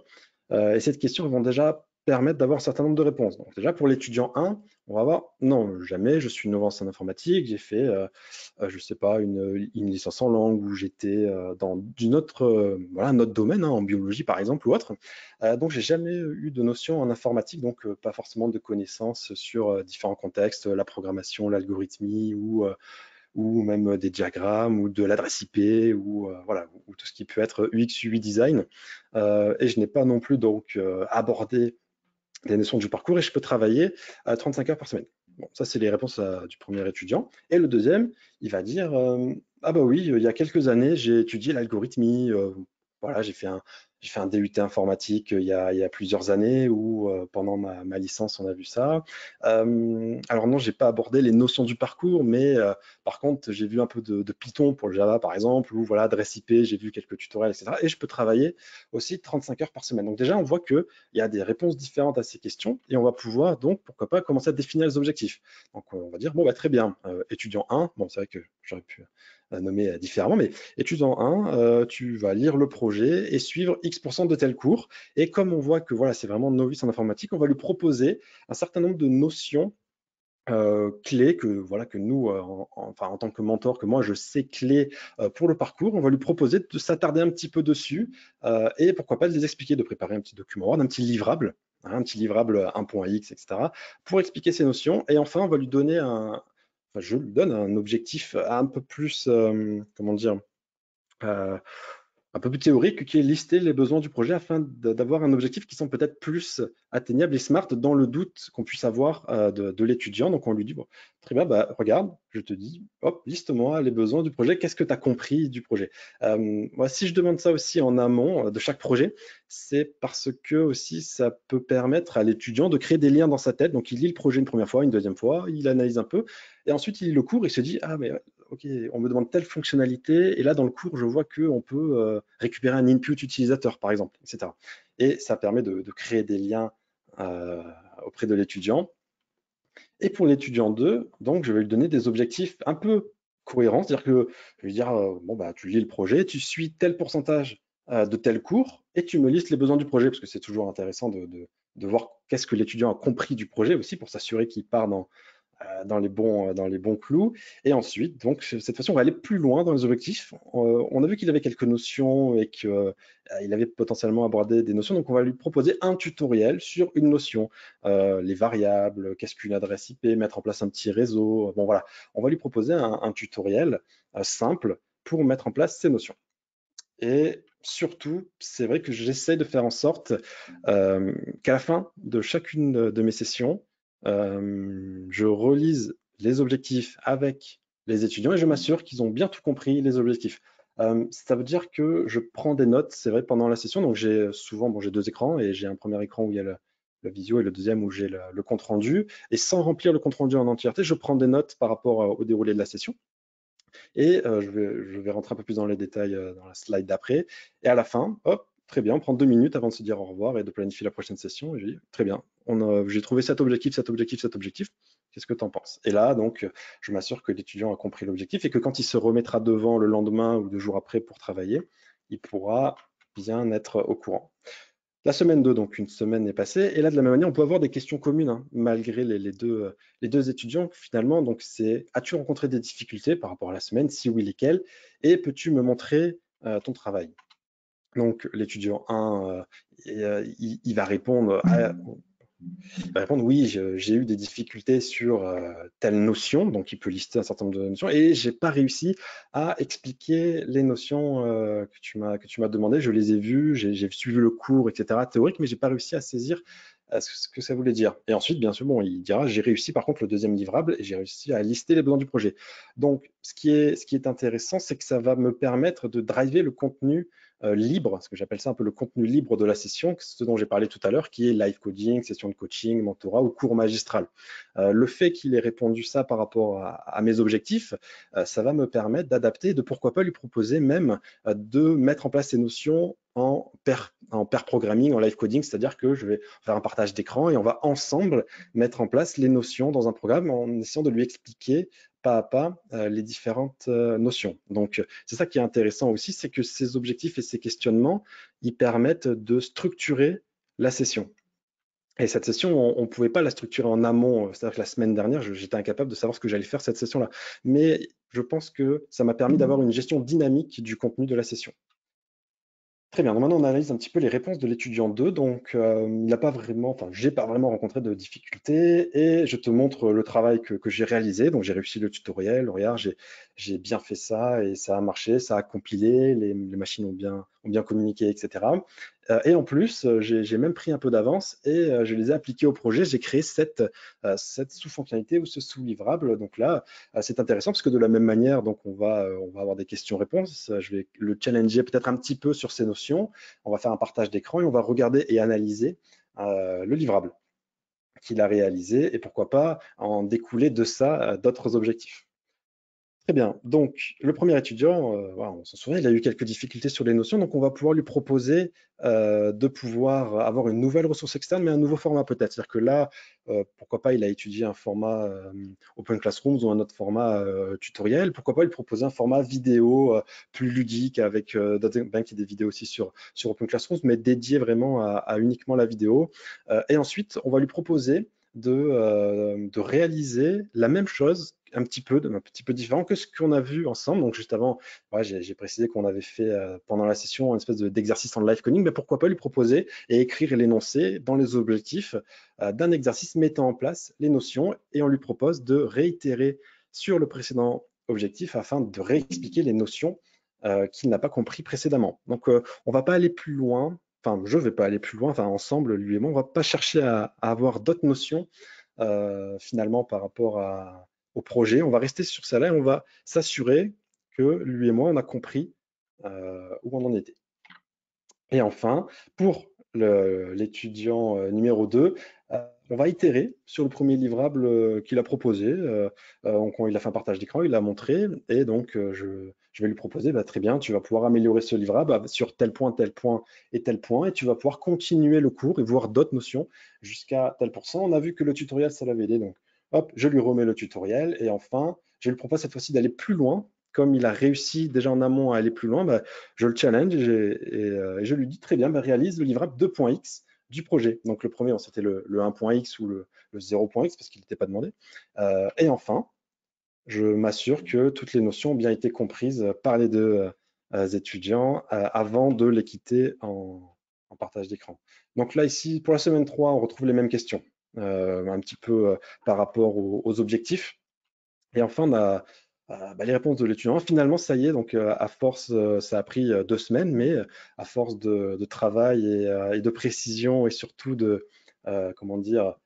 Et cette question vont déjà permettre d'avoir un certain nombre de réponses. Donc déjà pour l'étudiant 1, on va voir, non, jamais, je suis novice en informatique, j'ai fait, je ne sais pas, une licence en langue où j'étais dans voilà, un autre domaine, hein, en biologie par exemple ou autre. Donc j'ai jamais eu de notion en informatique, donc pas forcément de connaissances sur différents contextes, la programmation, l'algorithmie ou même des diagrammes ou de l'adresse IP ou voilà, ou tout ce qui peut être UX, UI design. Et je n'ai pas non plus donc abordé les notions du parcours et je peux travailler à 35 heures par semaine. Bon, ça, c'est les réponses du premier étudiant. Et le deuxième, il va dire ah bah oui, il y a quelques années, j'ai étudié l'algorithmie. Voilà, j'ai fait un DUT informatique il y a plusieurs années où pendant ma licence, on a vu ça. Alors non, j'ai pas abordé les notions du parcours, mais par contre, j'ai vu un peu de Python pour le Java, par exemple, ou voilà, adresse IP, j'ai vu quelques tutoriels, etc. Et je peux travailler aussi 35 heures par semaine. Donc déjà, on voit qu'il y a des réponses différentes à ces questions et on va pouvoir donc, pourquoi pas, commencer à définir les objectifs. Donc on va dire, bon, bah, très bien, étudiant 1, bon, c'est vrai que j'aurais pu nommer différemment, mais étudiant 1, tu vas lire le projet et suivre X% de tel cours. Et comme on voit que voilà, c'est vraiment novice en informatique, on va lui proposer un certain nombre de notions clés que voilà que nous enfin en tant que mentor, que moi je sais clés pour le parcours. On va lui proposer de s'attarder un petit peu dessus et pourquoi pas de les expliquer, de préparer un petit document Word, un petit livrable, hein, un petit livrable 1.x, etc. pour expliquer ces notions. Et enfin on va lui donner je lui donne un objectif un peu plus comment dire, euh, un peu plus théorique, qui est lister les besoins du projet afin d'avoir un objectif qui sont peut-être plus atteignables et smart dans le doute qu'on puisse avoir de l'étudiant. Donc on lui dit, bon, très bien, bah, regarde, je te dis, hop, liste-moi les besoins du projet, qu'est-ce que tu as compris du projet? Moi, si je demande ça aussi en amont de chaque projet, c'est parce que aussi ça peut permettre à l'étudiant de créer des liens dans sa tête. Donc il lit le projet une première fois, une deuxième fois, il analyse un peu, et ensuite il lit le cours et se dit, ah mais ok, on me demande telle fonctionnalité, et là dans le cours, je vois qu'on peut récupérer un input utilisateur, par exemple, etc. Et ça permet de créer des liens auprès de l'étudiant. Et pour l'étudiant 2, donc je vais lui donner des objectifs un peu cohérents, c'est-à-dire que je vais lui dire, bon, bah, tu lis le projet, tu suis tel pourcentage de tel cours, et tu me listes les besoins du projet, parce que c'est toujours intéressant de voir qu'est-ce que l'étudiant a compris du projet aussi, pour s'assurer qu'il part dans les bons clous. Et ensuite, donc, cette fois-ci, on va aller plus loin dans les objectifs. On a vu qu'il avait quelques notions et qu'il avait potentiellement abordé des notions. Donc, on va lui proposer un tutoriel sur une notion. Les variables, qu'est-ce qu'une adresse IP, mettre en place un petit réseau. Bon, voilà. On va lui proposer un tutoriel simple pour mettre en place ces notions. Et surtout, c'est vrai que j'essaie de faire en sorte qu'à la fin de chacune de mes sessions, je relise les objectifs avec les étudiants et je m'assure qu'ils ont bien tout compris, les objectifs. Ça veut dire que je prends des notes, c'est vrai, pendant la session. Donc j'ai souvent, bon, j'ai deux écrans et j'ai un premier écran où il y a le visio et le deuxième où j'ai le compte rendu. Et sans remplir le compte rendu en entièreté, je prends des notes par rapport au déroulé de la session. Et je vais rentrer un peu plus dans les détails dans la slide d'après. Et à la fin, hop, très bien, on prend 2 minutes avant de se dire au revoir et de planifier la prochaine session. Et je dis, très bien, j'ai trouvé cet objectif, cet objectif, cet objectif. Qu'est-ce que tu en penses? Et là, donc, je m'assure que l'étudiant a compris l'objectif et que quand il se remettra devant le lendemain ou 2 jours après pour travailler, il pourra bien être au courant. La semaine 2, donc une semaine est passée, et là de la même manière, on peut avoir des questions communes, hein, malgré les deux étudiants finalement. Donc c'est, as-tu rencontré des difficultés par rapport à la semaine? Si oui, lesquelles? Et peux-tu me montrer ton travail? Donc l'étudiant 1, il va répondre oui, j'ai eu des difficultés sur telle notion, donc il peut lister un certain nombre de notions, et j'ai pas réussi à expliquer les notions que tu m'as demandé. Je les ai vues, j'ai suivi le cours, etc., théorique, mais j'ai pas réussi à saisir ce que ça voulait dire. Et ensuite, bien sûr, bon, il dira, j'ai réussi par contre le deuxième livrable et j'ai réussi à lister les besoins du projet. Donc, ce qui est intéressant, c'est que ça va me permettre de driver le contenu libre, ce que j'appelle ça un peu le contenu libre de la session, ce dont j'ai parlé tout à l'heure, qui est live coding, session de coaching, mentorat ou cours magistral. Le fait qu'il ait répondu ça par rapport à mes objectifs, ça va me permettre d'adapter, de pourquoi pas lui proposer même de mettre en place ces notions en pair programming, en live coding, c'est-à-dire que je vais faire un partage d'écran et on va ensemble mettre en place les notions dans un programme en essayant de lui expliquer pas à pas les différentes notions. Donc, c'est ça qui est intéressant aussi, c'est que ces objectifs et ces questionnements, ils permettent de structurer la session. Et cette session, on ne pouvait pas la structurer en amont. C'est-à-dire que la semaine dernière, j'étais incapable de savoir ce que j'allais faire cette session-là. Mais je pense que ça m'a permis d'avoir une gestion dynamique du contenu de la session. Très bien, donc maintenant on analyse un petit peu les réponses de l'étudiant 2. Donc, il n'a pas vraiment, enfin, j'ai pas vraiment rencontré de difficultés et je te montre le travail que j'ai réalisé. Donc, j'ai réussi le tutoriel. Regarde, j'ai bien fait ça et ça a marché, ça a compilé, les machines ont bien communiqué, etc. Et en plus, j'ai même pris un peu d'avance et je les ai appliqués au projet. J'ai créé cette sous-fonctionnalité ou ce sous-livrable. Donc là, c'est intéressant parce que de la même manière, donc on va avoir des questions-réponses. Je vais le challenger peut-être un petit peu sur ces notions. On va faire un partage d'écran et on va regarder et analyser le livrable qu'il a réalisé et pourquoi pas en découler de ça d'autres objectifs. Très bien. Donc, le premier étudiant, voilà, on s'en souvient, il a eu quelques difficultés sur les notions, donc on va pouvoir lui proposer de pouvoir avoir une nouvelle ressource externe, mais un nouveau format peut-être. C'est-à-dire que là, pourquoi pas, il a étudié un format Open Classrooms ou un autre format tutoriel. Pourquoi pas lui proposer un format vidéo plus ludique avec bien qu'il y ait des vidéos aussi sur Open Classrooms, mais dédié vraiment à uniquement la vidéo. Et ensuite, on va lui proposer de réaliser la même chose un petit peu différent que ce qu'on a vu ensemble. Donc juste avant, ouais, j'ai précisé qu'on avait fait pendant la session une espèce d'exercice en live coding, mais pourquoi pas lui proposer et écrire l'énoncé dans les objectifs d'un exercice mettant en place les notions et on lui propose de réitérer sur le précédent objectif afin de réexpliquer les notions qu'il n'a pas compris précédemment. Donc on ne va pas aller plus loin. Enfin, je ne vais pas aller plus loin, enfin, ensemble, lui et moi, on ne va pas chercher à avoir d'autres notions finalement par rapport au projet. On va rester sur celle-là et on va s'assurer que lui et moi, on a compris où on en était. Et enfin, pour l'étudiant numéro 2, on va itérer sur le premier livrable qu'il a proposé. Il a fait un partage d'écran, il l'a montré, et donc je vais lui proposer, bah, très bien, tu vas pouvoir améliorer ce livrable sur tel point et tel point, et tu vas pouvoir continuer le cours et voir d'autres notions jusqu'à tel pourcent. On a vu que le tutoriel, ça l'avait aidé, donc hop, je lui remets le tutoriel, et enfin, je lui propose cette fois-ci d'aller plus loin. Comme il a réussi déjà en amont à aller plus loin, bah, je le challenge et je lui dis très bien, bah, réalise le livrable 2.x du projet. Donc le premier, c'était le 1.x ou le 0.x parce qu'il n'était pas demandé. Et enfin, je m'assure que toutes les notions ont bien été comprises par les deux étudiants avant de les quitter en partage d'écran. Donc là, ici, pour la semaine 3, on retrouve les mêmes questions, un petit peu par rapport aux objectifs. Et enfin, on a les réponses de l'étudiant. Finalement, ça y est, donc à force, ça a pris 2 semaines, mais à force de travail et de précision et surtout comment dire,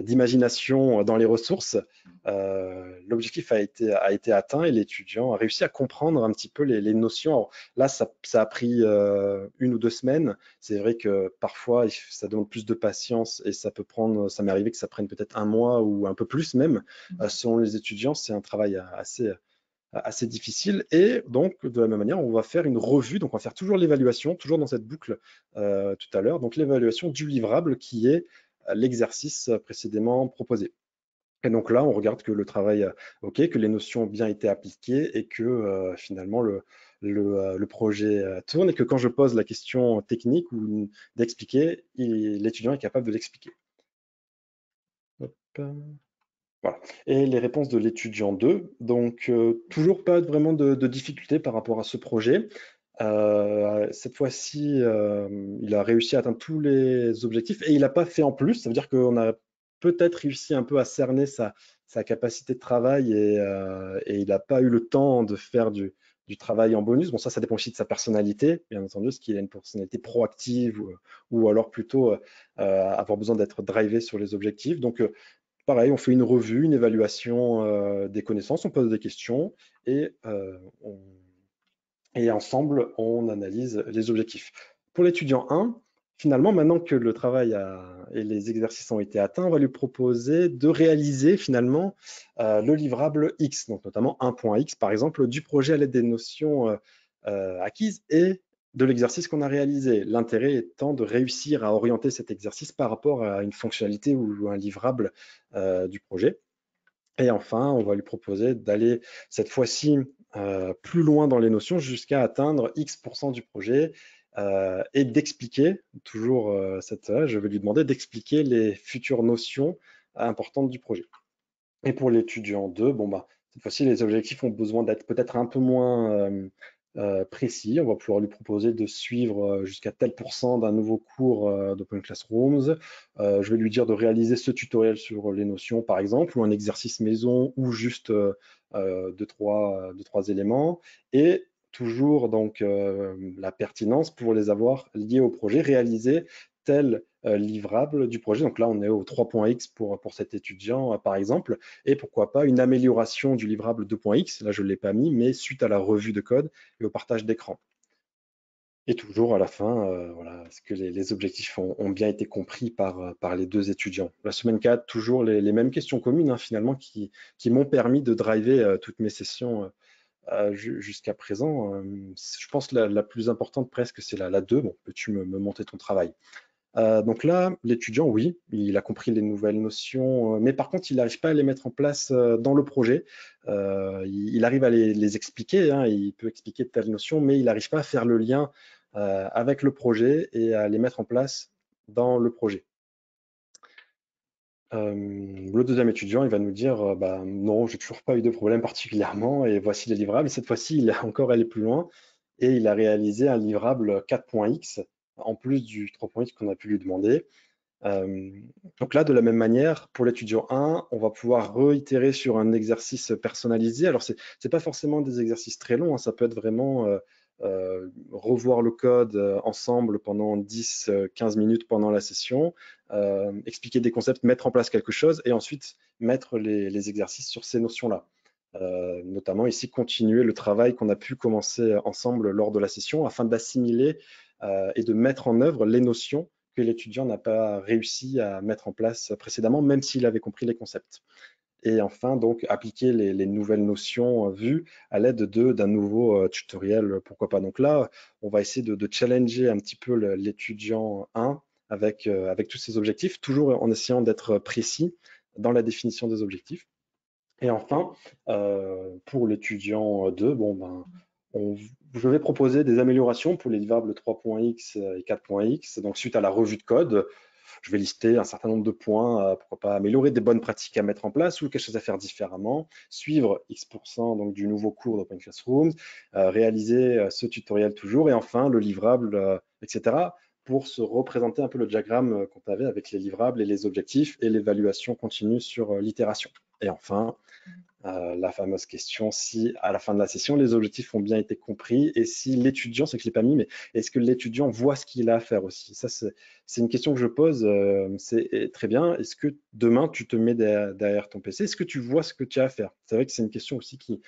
d'imagination dans les ressources, l'objectif a été atteint et l'étudiant a réussi à comprendre un petit peu les notions. Alors, là, ça a pris 1 ou 2 semaines. C'est vrai que parfois, ça demande plus de patience et ça m'est arrivé que ça prenne peut-être un mois ou un peu plus même. Selon les étudiants, c'est un travail assez difficile. Et donc, de la même manière, on va faire une revue. Donc, on va faire toujours l'évaluation, toujours dans cette boucle tout à l'heure. Donc, l'évaluation du livrable qui est l'exercice précédemment proposé. Et donc là, on regarde que le travail, OK, que les notions ont bien été appliquées et que finalement le projet tourne et que quand je pose la question technique ou d'expliquer, l'étudiant est capable de l'expliquer. Voilà. Et les réponses de l'étudiant 2, donc toujours pas vraiment de difficulté par rapport à ce projet. Cette fois-ci, il a réussi à atteindre tous les objectifs et il n'a pas fait en plus. Ça veut dire qu'on a peut-être réussi un peu à cerner sa capacité de travail et il n'a pas eu le temps de faire du travail en bonus. Bon, ça dépend aussi de sa personnalité, bien entendu, est-ce qu'il a une personnalité proactive ou alors plutôt avoir besoin d'être drivé sur les objectifs. Donc, pareil, on fait une revue, une évaluation des connaissances, on pose des questions et, et ensemble, on analyse les objectifs. Pour l'étudiant 1, finalement, maintenant que le travail et les exercices ont été atteints, on va lui proposer de réaliser finalement le livrable X, donc notamment un point X, par exemple, du projet à l'aide des notions acquises et de l'exercice qu'on a réalisé. L'intérêt étant de réussir à orienter cet exercice par rapport à une fonctionnalité ou un livrable du projet. Et enfin, on va lui proposer d'aller cette fois-ci plus loin dans les notions jusqu'à atteindre X% du projet et d'expliquer, toujours je vais lui demander d'expliquer les futures notions importantes du projet. Et pour l'étudiant 2, bon, bah, cette fois-ci, les objectifs ont besoin d'être peut-être un peu moins précis. On va pouvoir lui proposer de suivre jusqu'à tel % d'un nouveau cours d'Open Classrooms. Je vais lui dire de réaliser ce tutoriel sur les notions, par exemple, ou un exercice maison, ou juste deux, trois éléments. Et toujours donc la pertinence pour les avoir liés au projet, réaliser tel livrable du projet. Donc là, on est au 3.x pour cet étudiant, par exemple, et pourquoi pas une amélioration du livrable 2.x. Là, je ne l'ai pas mis, mais suite à la revue de code et au partage d'écran. Et toujours à la fin, voilà, est-ce que les objectifs ont bien été compris par les deux étudiants? La semaine 4, toujours les mêmes questions communes, hein, finalement, qui m'ont permis de driver toutes mes sessions jusqu'à présent. Je pense que la plus importante presque, c'est la 2. Bon, peux-tu me monter ton travail? Donc là, l'étudiant, oui, il a compris les nouvelles notions, mais par contre, il n'arrive pas à les mettre en place dans le projet. Il arrive à les expliquer, hein, il peut expliquer telle notion, mais il n'arrive pas à faire le lien avec le projet et à les mettre en place dans le projet. Le deuxième étudiant, il va nous dire bah, non, j'ai toujours pas eu de problème particulièrement et voici les livrables. Et cette fois-ci, il est encore allé plus loin et il a réalisé un livrable 4.x en plus du 3.x qu'on a pu lui demander. Donc là, de la même manière, pour l'étudiant 1, on va pouvoir réitérer sur un exercice personnalisé. Alors, c'est pas forcément des exercices très longs, hein, ça peut être vraiment revoir le code ensemble pendant 10-15 minutes pendant la session, expliquer des concepts, mettre en place quelque chose et ensuite mettre les exercices sur ces notions-là. Notamment ici, continuer le travail qu'on a pu commencer ensemble lors de la session afin d'assimiler et de mettre en œuvre les notions que l'étudiant n'a pas réussi à mettre en place précédemment, même s'il avait compris les concepts. Et enfin, donc, appliquer les nouvelles notions vues à l'aide d'un nouveau tutoriel, pourquoi pas. Donc là, on va essayer de challenger un petit peu l'étudiant 1 avec tous ses objectifs, toujours en essayant d'être précis dans la définition des objectifs. Et enfin, pour l'étudiant 2, bon, ben, je vais proposer des améliorations pour les livrables 3.x et 4.x. Donc, suite à la revue de code, je vais lister un certain nombre de points, pourquoi pas améliorer des bonnes pratiques à mettre en place ou quelque chose à faire différemment, suivre X% donc, du nouveau cours d'Open Classrooms, réaliser ce tutoriel toujours, et enfin le livrable, etc., pour se représenter un peu le diagramme qu'on avait avec les livrables et les objectifs et l'évaluation continue sur l'itération. Et enfin, la fameuse question si à la fin de la session les objectifs ont bien été compris et si l'étudiant, c'est que je ne l'ai pas mis, mais est-ce que l'étudiant voit ce qu'il a à faire aussi? Ça, c'est une question que je pose, c'est très bien, est-ce que demain tu te mets derrière ton PC, est-ce que tu vois ce que tu as à faire? C'est vrai que c'est une question aussi qui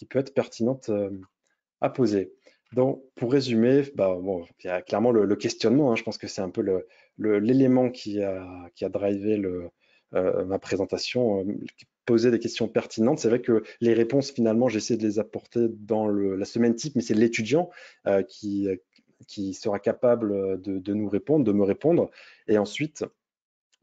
peut être pertinente à poser. Donc, pour résumer, bah, bon, il y a clairement le questionnement, hein, je pense que c'est un peu l'élément qui a drivé ma présentation, poser des questions pertinentes. C'est vrai que les réponses, finalement, j'essaie de les apporter dans la semaine type, mais c'est l'étudiant qui sera capable de nous répondre, de me répondre, et ensuite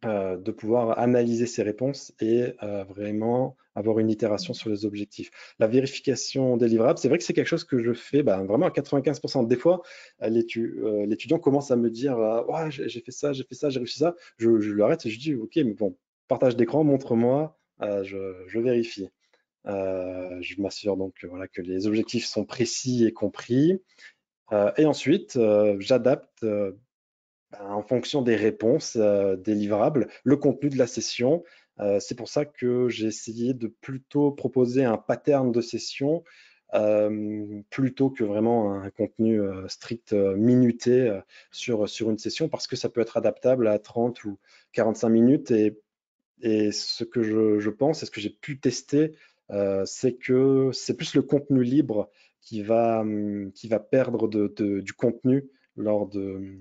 de pouvoir analyser ces réponses et vraiment avoir une itération sur les objectifs. La vérification des livrables, c'est vrai que c'est quelque chose que je fais vraiment à 95%. Des fois, l'étudiant commence à me dire ouais, j'ai fait ça, j'ai réussi ça. Je lui arrête et je dis ok, mais bon, partage d'écran, montre-moi, je vérifie. Je m'assure donc voilà, que les objectifs sont précis et compris. Et ensuite, j'adapte en fonction des réponses des livrables, le contenu de la session. C'est pour ça que j'ai essayé de plutôt proposer un pattern de session plutôt que vraiment un contenu strict minuté sur une session, parce que ça peut être adaptable à 30 ou 45 minutes. Et ce que je pense, et ce que j'ai pu tester, c'est que c'est plus le contenu libre qui va perdre du contenu lors de,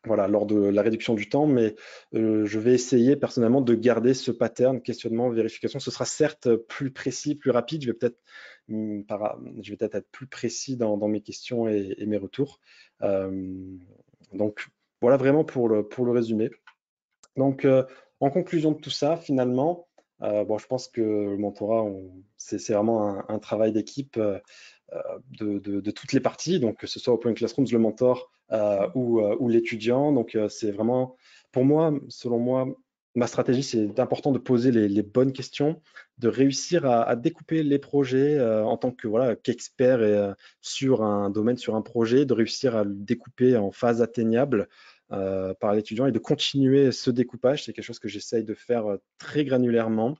voilà, lors de la réduction du temps, mais je vais essayer personnellement de garder ce pattern questionnement, vérification. Ce sera certes plus précis, plus rapide. Je vais peut-être être plus précis dans mes questions et mes retours. Donc voilà vraiment pour le résumé. Donc en conclusion de tout ça, finalement, bon, je pense que le mentorat, c'est vraiment un travail d'équipe de toutes les parties, donc que ce soit Open Classrooms, le mentor ou l'étudiant. Donc c'est vraiment, pour moi, selon moi, ma stratégie, c'est important de poser les bonnes questions, de réussir à découper les projets en tant que voilà, qu'expert sur un domaine, sur un projet, de réussir à le découper en phases atteignables par l'étudiant et de continuer ce découpage. C'est quelque chose que j'essaye de faire très granulairement,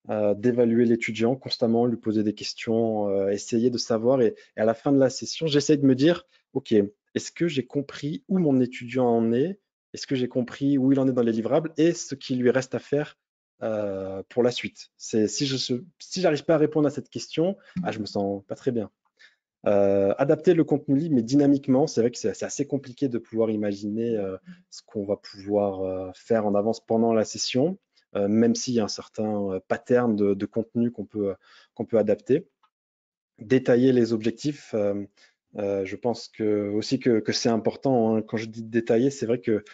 d'évaluer l'étudiant constamment, lui poser des questions, essayer de savoir. Et à la fin de la session, j'essaye de me dire, OK, est-ce que j'ai compris où mon étudiant en est? Est-ce que j'ai compris où il en est dans les livrables et ce qu'il lui reste à faire pour la suite? Si j'arrive pas à répondre à cette question, je me sens pas très bien. Adapter le contenu libre, mais dynamiquement, c'est vrai que c'est assez compliqué de pouvoir imaginer ce qu'on va pouvoir faire en avance pendant la session, même s'il y a un certain pattern de contenu qu'on peut adapter. Détailler les objectifs, je pense aussi que c'est important, hein. Quand je dis détailler, c'est vrai que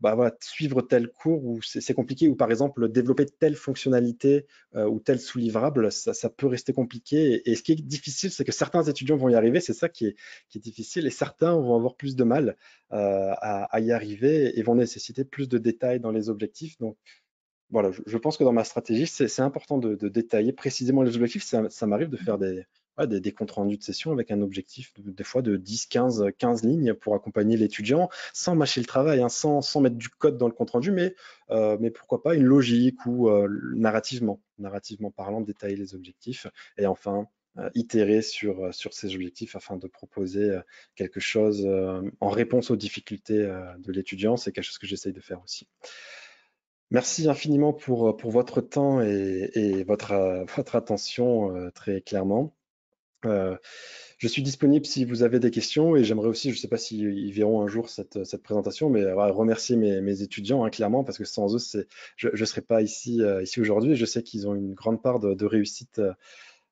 voilà, suivre tel cours où c'est compliqué, ou par exemple développer telle fonctionnalité ou tel sous-livrable, ça peut rester compliqué. Et ce qui est difficile, c'est que certains étudiants vont y arriver, c'est ça qui est difficile, et certains vont avoir plus de mal à y arriver et vont nécessiter plus de détails dans les objectifs. Donc voilà, je pense que dans ma stratégie, c'est important de détailler précisément les objectifs. Ça m'arrive de faire des comptes rendus de session avec un objectif des fois de 10, 15 lignes pour accompagner l'étudiant, sans mâcher le travail, hein, sans mettre du code dans le compte rendu, mais pourquoi pas une logique ou narrativement parlant, détailler les objectifs et enfin itérer sur ces objectifs afin de proposer quelque chose en réponse aux difficultés de l'étudiant. C'est quelque chose que j'essaye de faire aussi. Merci infiniment pour votre temps et votre attention très clairement. Je suis disponible si vous avez des questions et j'aimerais aussi, je ne sais pas s'ils verront un jour cette présentation, mais remercier mes étudiants, hein, clairement, parce que sans eux, je ne serais pas ici aujourd'hui. Je sais qu'ils ont une grande part de réussite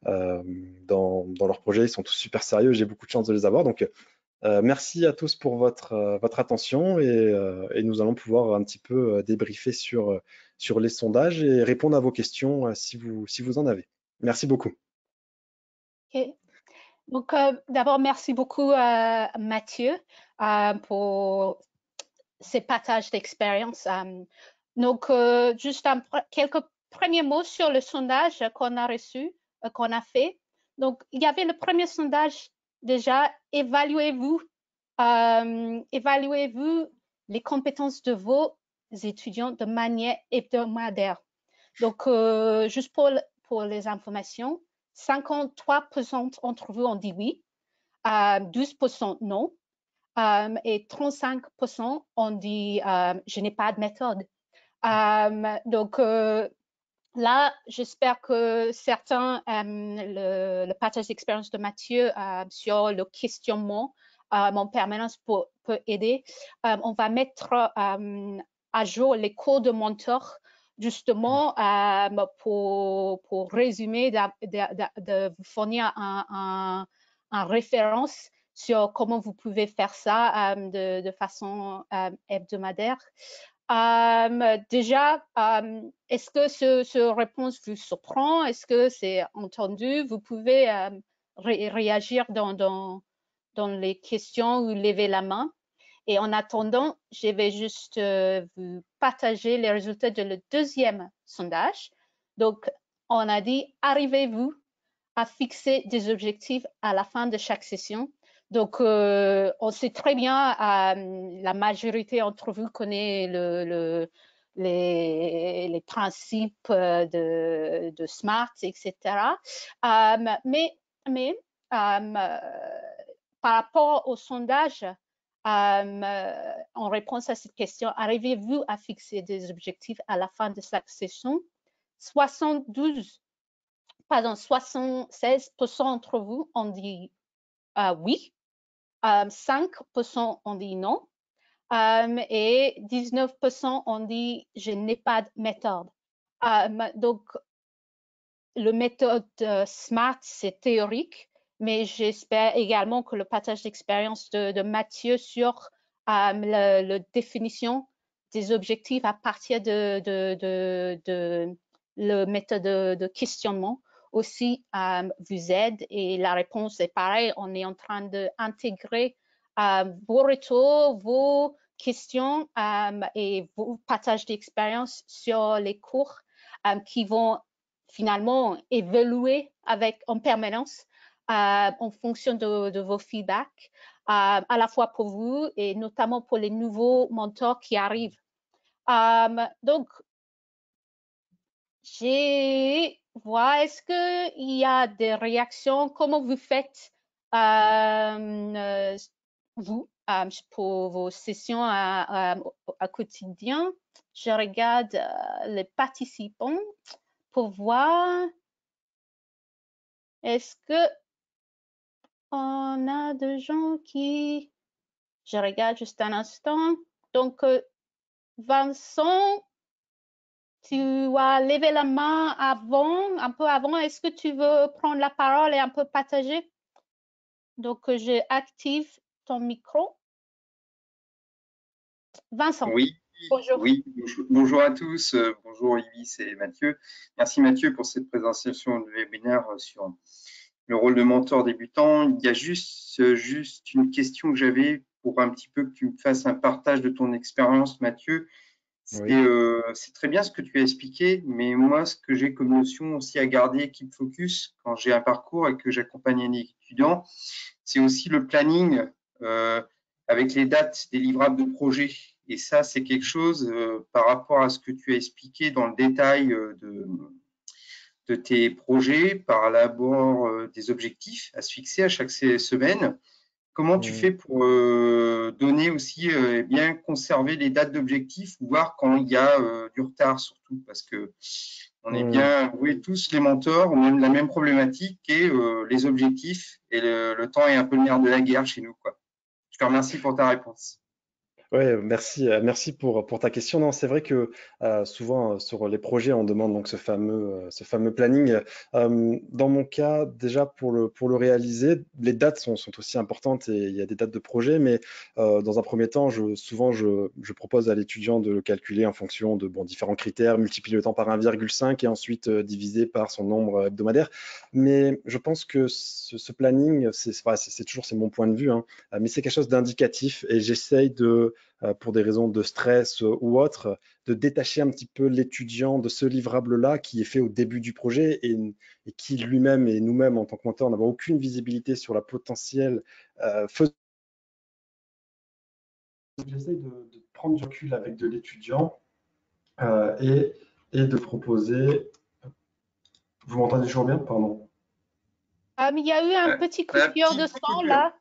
dans leur projet. Ils sont tous super sérieux. J'ai beaucoup de chance de les avoir. Donc, merci à tous pour votre attention et nous allons pouvoir un petit peu débriefer sur les sondages et répondre à vos questions si vous en avez. Merci beaucoup. OK. Donc, d'abord, merci beaucoup, Mathieu, pour ces partages d'expérience. Donc, juste quelques premiers mots sur le sondage qu'on a reçu, qu'on a fait. Donc, il y avait le premier sondage déjà, évaluez-vous les compétences de vos étudiants de manière hebdomadaire. Donc, juste pour les informations, 53% d'entre vous ont dit oui, 12% non, et 35% ont dit je n'ai pas de méthode. Donc, là, j'espère que certains aiment le partage d'expérience de Mathieu sur le questionnement en permanence peut aider. On va mettre à jour les cours de mentor justement pour résumer, de vous fournir un référence sur comment vous pouvez faire ça de façon hebdomadaire. Déjà, est-ce que ce réponse vous surprend? Est-ce que c'est entendu? Vous pouvez réagir dans les questions ou lever la main. Et en attendant, je vais juste vous partager les résultats de le deuxième sondage. Donc, on a dit, arrivez-vous à fixer des objectifs à la fin de chaque session? Donc, on sait très bien, la majorité d'entre vous connaît les principes de SMART, etc. Mais mais par rapport au sondage, en réponse à cette question, arrivez-vous à fixer des objectifs à la fin de chaque session? 76% d'entre vous ont dit oui, 5% ont dit non, et 19% ont dit je n'ai pas de méthode. Donc, le méthode SMART, c'est théorique, mais j'espère également que le partage d'expérience de Mathieu sur la définition des objectifs à partir de la méthode de questionnement aussi vous aide. Et la réponse est pareil, on est en train d'intégrer vos retours, vos questions et vos partages d'expérience sur les cours qui vont finalement évoluer en permanence en fonction de vos feedbacks, à la fois pour vous et notamment pour les nouveaux mentors qui arrivent. Donc, est-ce qu'il y a des réactions? Comment vous faites, vous, pour vos sessions à quotidien? Je regarde les participants pour voir. Est-ce que on a des gens qui... Je regarde juste un instant. Donc, Vincent, tu as levé la main un peu avant. Est-ce que tu veux prendre la parole et un peu partager? Donc, je active ton micro. Vincent. Oui, bonjour. Oui, bonjour à tous. Bonjour Ibis et Mathieu. Merci Mathieu pour cette présentation de webinaire sur le rôle de mentor débutant. Il y a juste une question que j'avais pour un petit peu que tu me fasses un partage de ton expérience, Mathieu. C'est très bien ce que tu as expliqué, mais moi, ce que j'ai comme notion aussi à garder, Keep Focus, quand j'ai un parcours et que j'accompagne un étudiant, c'est aussi le planning avec les dates des livrables de projet. Et ça, c'est quelque chose par rapport à ce que tu as expliqué dans le détail de tes projets, par l'abord des objectifs à se fixer à chaque semaine. Comment tu fais pour donner aussi, bien conserver les dates d'objectifs, voir quand il y a du retard surtout, parce que on est bien, oui, tous les mentors, on a la même problématique et les objectifs et le temps est un peu le nerf de la guerre chez nous, quoi. Je te remercie pour ta réponse. Oui, merci pour ta question. Non, c'est vrai que souvent sur les projets, on demande donc ce fameux planning. Dans mon cas, déjà pour le réaliser, les dates sont aussi importantes et il y a des dates de projet, mais dans un premier temps, souvent je propose à l'étudiant de le calculer en fonction de différents critères, multiplier le temps par 1,5 et ensuite diviser par son nombre hebdomadaire. Mais je pense que ce planning, c'est mon point de vue, hein, mais c'est quelque chose d'indicatif et j'essaye pour des raisons de stress ou autres, de détacher un petit peu l'étudiant de ce livrable-là qui est fait au début du projet et qui lui-même et nous-mêmes en tant que mentor n'avons aucune visibilité sur la potentielle faisabilité. J'essaye de prendre du recul avec de l'étudiant et de proposer... Vous m'entendez toujours bien? Pardon. Il y a eu un petit coupure de son là.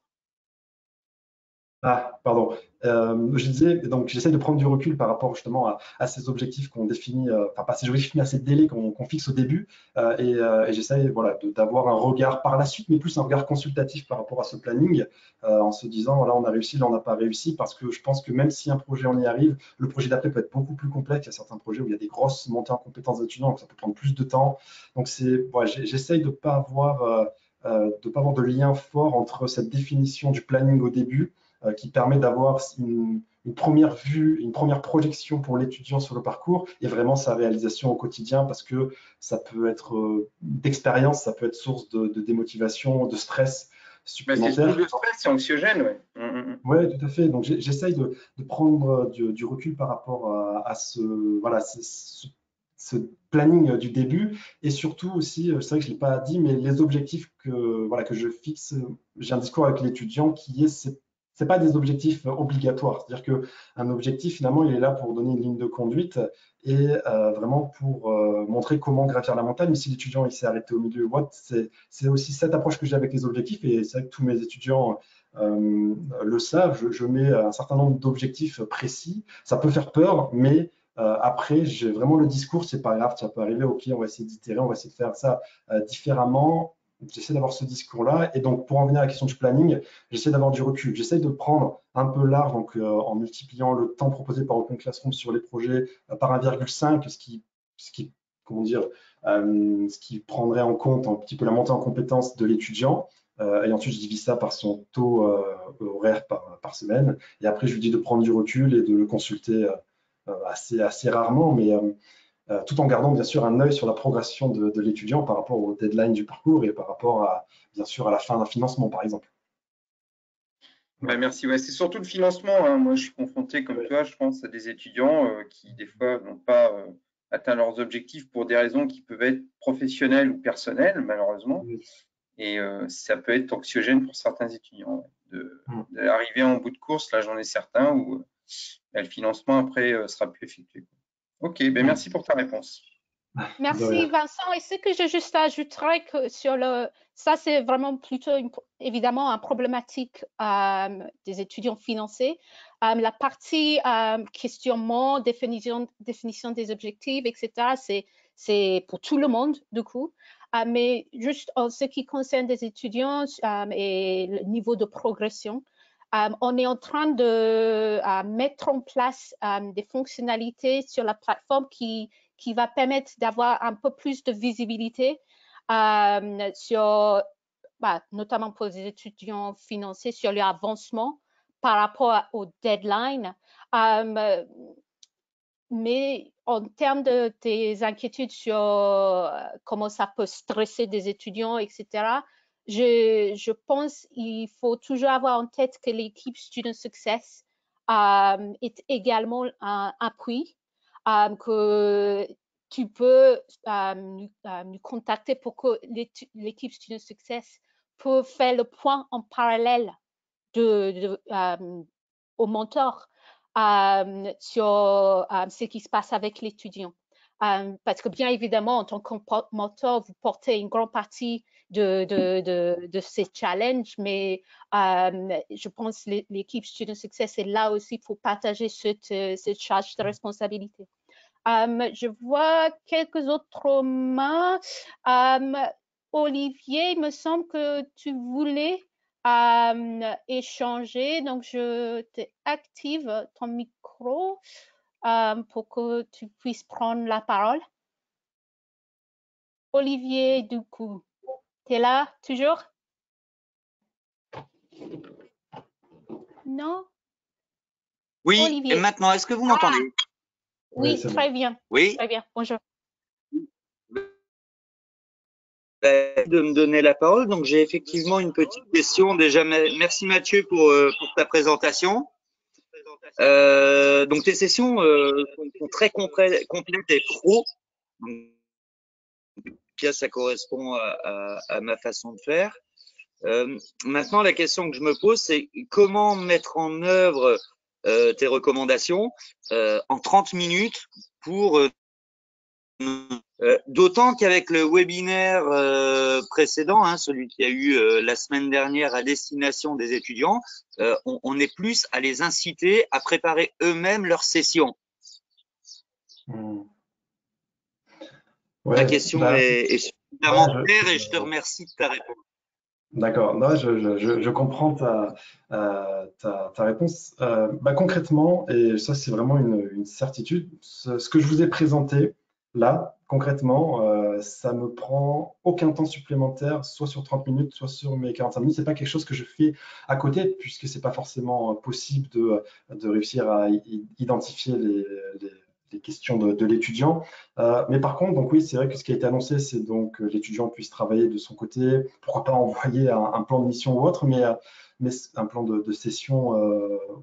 Ah, pardon. Je disais, donc j'essaie de prendre du recul par rapport justement à ces objectifs qu'on définit, enfin pas ces objectifs, mais à ces délais qu'on fixe au début, et j'essaie voilà, d'avoir un regard par la suite, mais plus un regard consultatif par rapport à ce planning, en se disant, voilà, on a réussi, là on n'a pas réussi, parce que je pense que même si un projet on y arrive, le projet d'après peut être beaucoup plus complexe. Il y a certains projets où il y a des grosses montées en compétences d'étudiants, donc ça peut prendre plus de temps. Donc voilà, j'essaie de ne pas avoir de lien fort entre cette définition du planning au début qui permet d'avoir une première vue, une première projection pour l'étudiant sur le parcours et vraiment sa réalisation au quotidien parce que ça peut être d'expérience, ça peut être source de démotivation, de stress supplémentaire. C'est source de stress, c'est anxiogène, ouais. Oui, tout à fait. Donc j'essaye de prendre du recul par rapport à ce planning du début et surtout aussi, c'est vrai que je ne l'ai pas dit, mais les objectifs que je fixe, j'ai un discours avec l'étudiant qui est c'est pas des objectifs obligatoires. C'est-à-dire qu'un objectif, finalement, il est là pour donner une ligne de conduite et vraiment pour montrer comment gravir la montagne. Mais si l'étudiant il s'est arrêté au milieu ou autre, c'est aussi cette approche que j'ai avec les objectifs. Et c'est vrai que tous mes étudiants le savent. Je mets un certain nombre d'objectifs précis. Ça peut faire peur, mais après, j'ai vraiment le discours, c'est pas grave, ça peut arriver, ok, on va essayer d'itérer, on va essayer de faire ça différemment. J'essaie d'avoir ce discours-là. Et donc, pour en venir à la question du planning, j'essaie d'avoir du recul. J'essaie de prendre un peu large, donc en multipliant le temps proposé par Open Classroom sur les projets par 1,5, comment dire, ce qui prendrait en compte un petit peu la montée en compétences de l'étudiant. Et ensuite, je divise ça par son taux horaire par semaine. Et après, je lui dis de prendre du recul et de le consulter assez rarement, mais tout en gardant bien sûr un œil sur la progression de l'étudiant par rapport au deadline du parcours et par rapport bien sûr à la fin d'un financement, par exemple. Bah, merci. Ouais, c'est surtout le financement, hein. Moi, je suis confronté, comme toi, je pense, à des étudiants qui, des fois, n'ont pas atteint leurs objectifs pour des raisons qui peuvent être professionnelles ou personnelles, malheureusement. Et ça peut être anxiogène pour certains étudiants d'arriver en bout de course. Là, j'en ai certains où le financement, après, sera plus effectué. OK, ben merci pour ta réponse. Merci Vincent. Et ce que je juste ajouterais que ça c'est vraiment plutôt évidemment un problématique des étudiants financés. La partie questionnement, définition des objectifs, etc. C'est pour tout le monde du coup. Mais juste en ce qui concerne des étudiants et le niveau de progression, on est en train de mettre en place des fonctionnalités sur la plateforme qui va permettre d'avoir un peu plus de visibilité sur, notamment pour les étudiants financiers, sur leur avancement par rapport au deadline. Mais en termes des inquiétudes sur comment ça peut stresser des étudiants, etc., je pense qu'il faut toujours avoir en tête que l'équipe Student Success est également un appui, que tu peux nous contacter pour que l'équipe Student Success peut faire le point en parallèle au mentor sur ce qui se passe avec l'étudiant. Parce que bien évidemment, en tant que mentor, vous portez une grande partie de ces challenges, mais je pense que l'équipe Student Success est là aussi pour partager cette charge de responsabilité. Je vois quelques autres mains. Olivier, il me semble que tu voulais échanger, donc je t'active ton micro pour que tu puisses prendre la parole. Olivier, du coup, tu es là toujours? Non? Oui, Olivier. et maintenant, est-ce que vous m'entendez? Oui, très bien. Oui. Très bien, bonjour. De me donner la parole. Donc, j'ai effectivement une petite question. Déjà, merci Mathieu pour ta présentation. Donc, tes sessions sont très complètes et pro. Donc, ça correspond à ma façon de faire. Maintenant, la question que je me pose, c'est comment mettre en œuvre tes recommandations en 30 minutes pour d'autant qu'avec le webinaire précédent, celui qui a eu la semaine dernière à destination des étudiants, on est plus à les inciter à préparer eux-mêmes leur session. Ouais, la question est suffisamment claire et je te remercie de ta réponse. D'accord, je comprends ta réponse. Concrètement, et ça c'est vraiment une certitude, ce que je vous ai présenté là, concrètement, ça me prend aucun temps supplémentaire, soit sur 30 minutes, soit sur mes 45 minutes. C'est pas quelque chose que je fais à côté, puisque c'est pas forcément possible de réussir à identifier les questions de l'étudiant. Mais par contre, donc oui, c'est vrai que ce qui a été annoncé, c'est donc que l'étudiant puisse travailler de son côté, pourquoi pas envoyer un plan de mission ou autre, mais un plan de session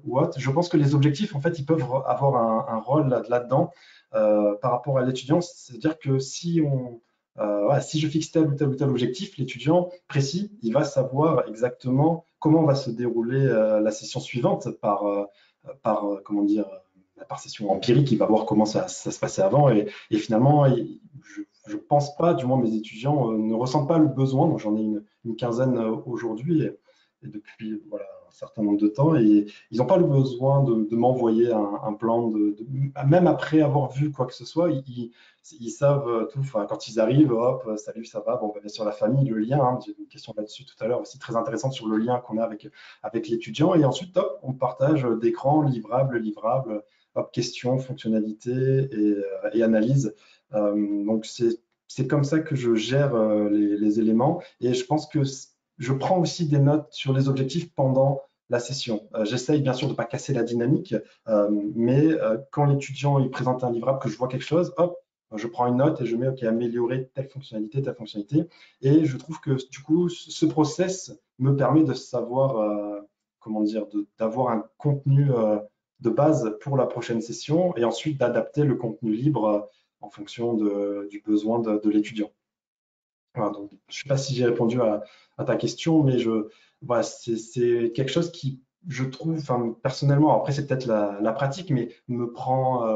ou autre. Je pense que les objectifs, en fait, ils peuvent avoir un rôle là-dedans par rapport à l'étudiant. C'est-à-dire que si voilà, si je fixe tel ou tel objectif, l'étudiant précis, il va savoir exactement comment va se dérouler la session suivante comment dire, par session empirique, il va voir comment ça se passait avant et finalement, je pense pas, du moins mes étudiants ne ressentent pas le besoin, donc j'en ai une quinzaine aujourd'hui et depuis voilà, un certain nombre de temps et ils n'ont pas le besoin de m'envoyer un plan, même après avoir vu quoi que ce soit, ils savent tout, enfin, quand ils arrivent, hop, salut, ça va, bon, bah, bien sûr la famille, le lien, hein, j'ai une question là-dessus tout à l'heure aussi très intéressante sur le lien qu'on a avec l'étudiant et ensuite, hop, on partage d'écran, livrable, hop, questions, fonctionnalités et analyse. Donc c'est comme ça que je gère les éléments et je pense que je prends aussi des notes sur les objectifs pendant la session. J'essaye bien sûr de ne pas casser la dynamique, mais quand l'étudiant il présente un livrable, que je vois quelque chose, hop, je prends une note et je mets OK, améliorer telle fonctionnalité. Et je trouve que du coup, ce process me permet de savoir, comment dire, d'avoir un contenu de base pour la prochaine session et ensuite d'adapter le contenu libre en fonction du besoin de l'étudiant. Voilà, donc, je ne sais pas si j'ai répondu à ta question, mais voilà, c'est quelque chose qui, je trouve, enfin, personnellement, après c'est peut-être la pratique, mais me prend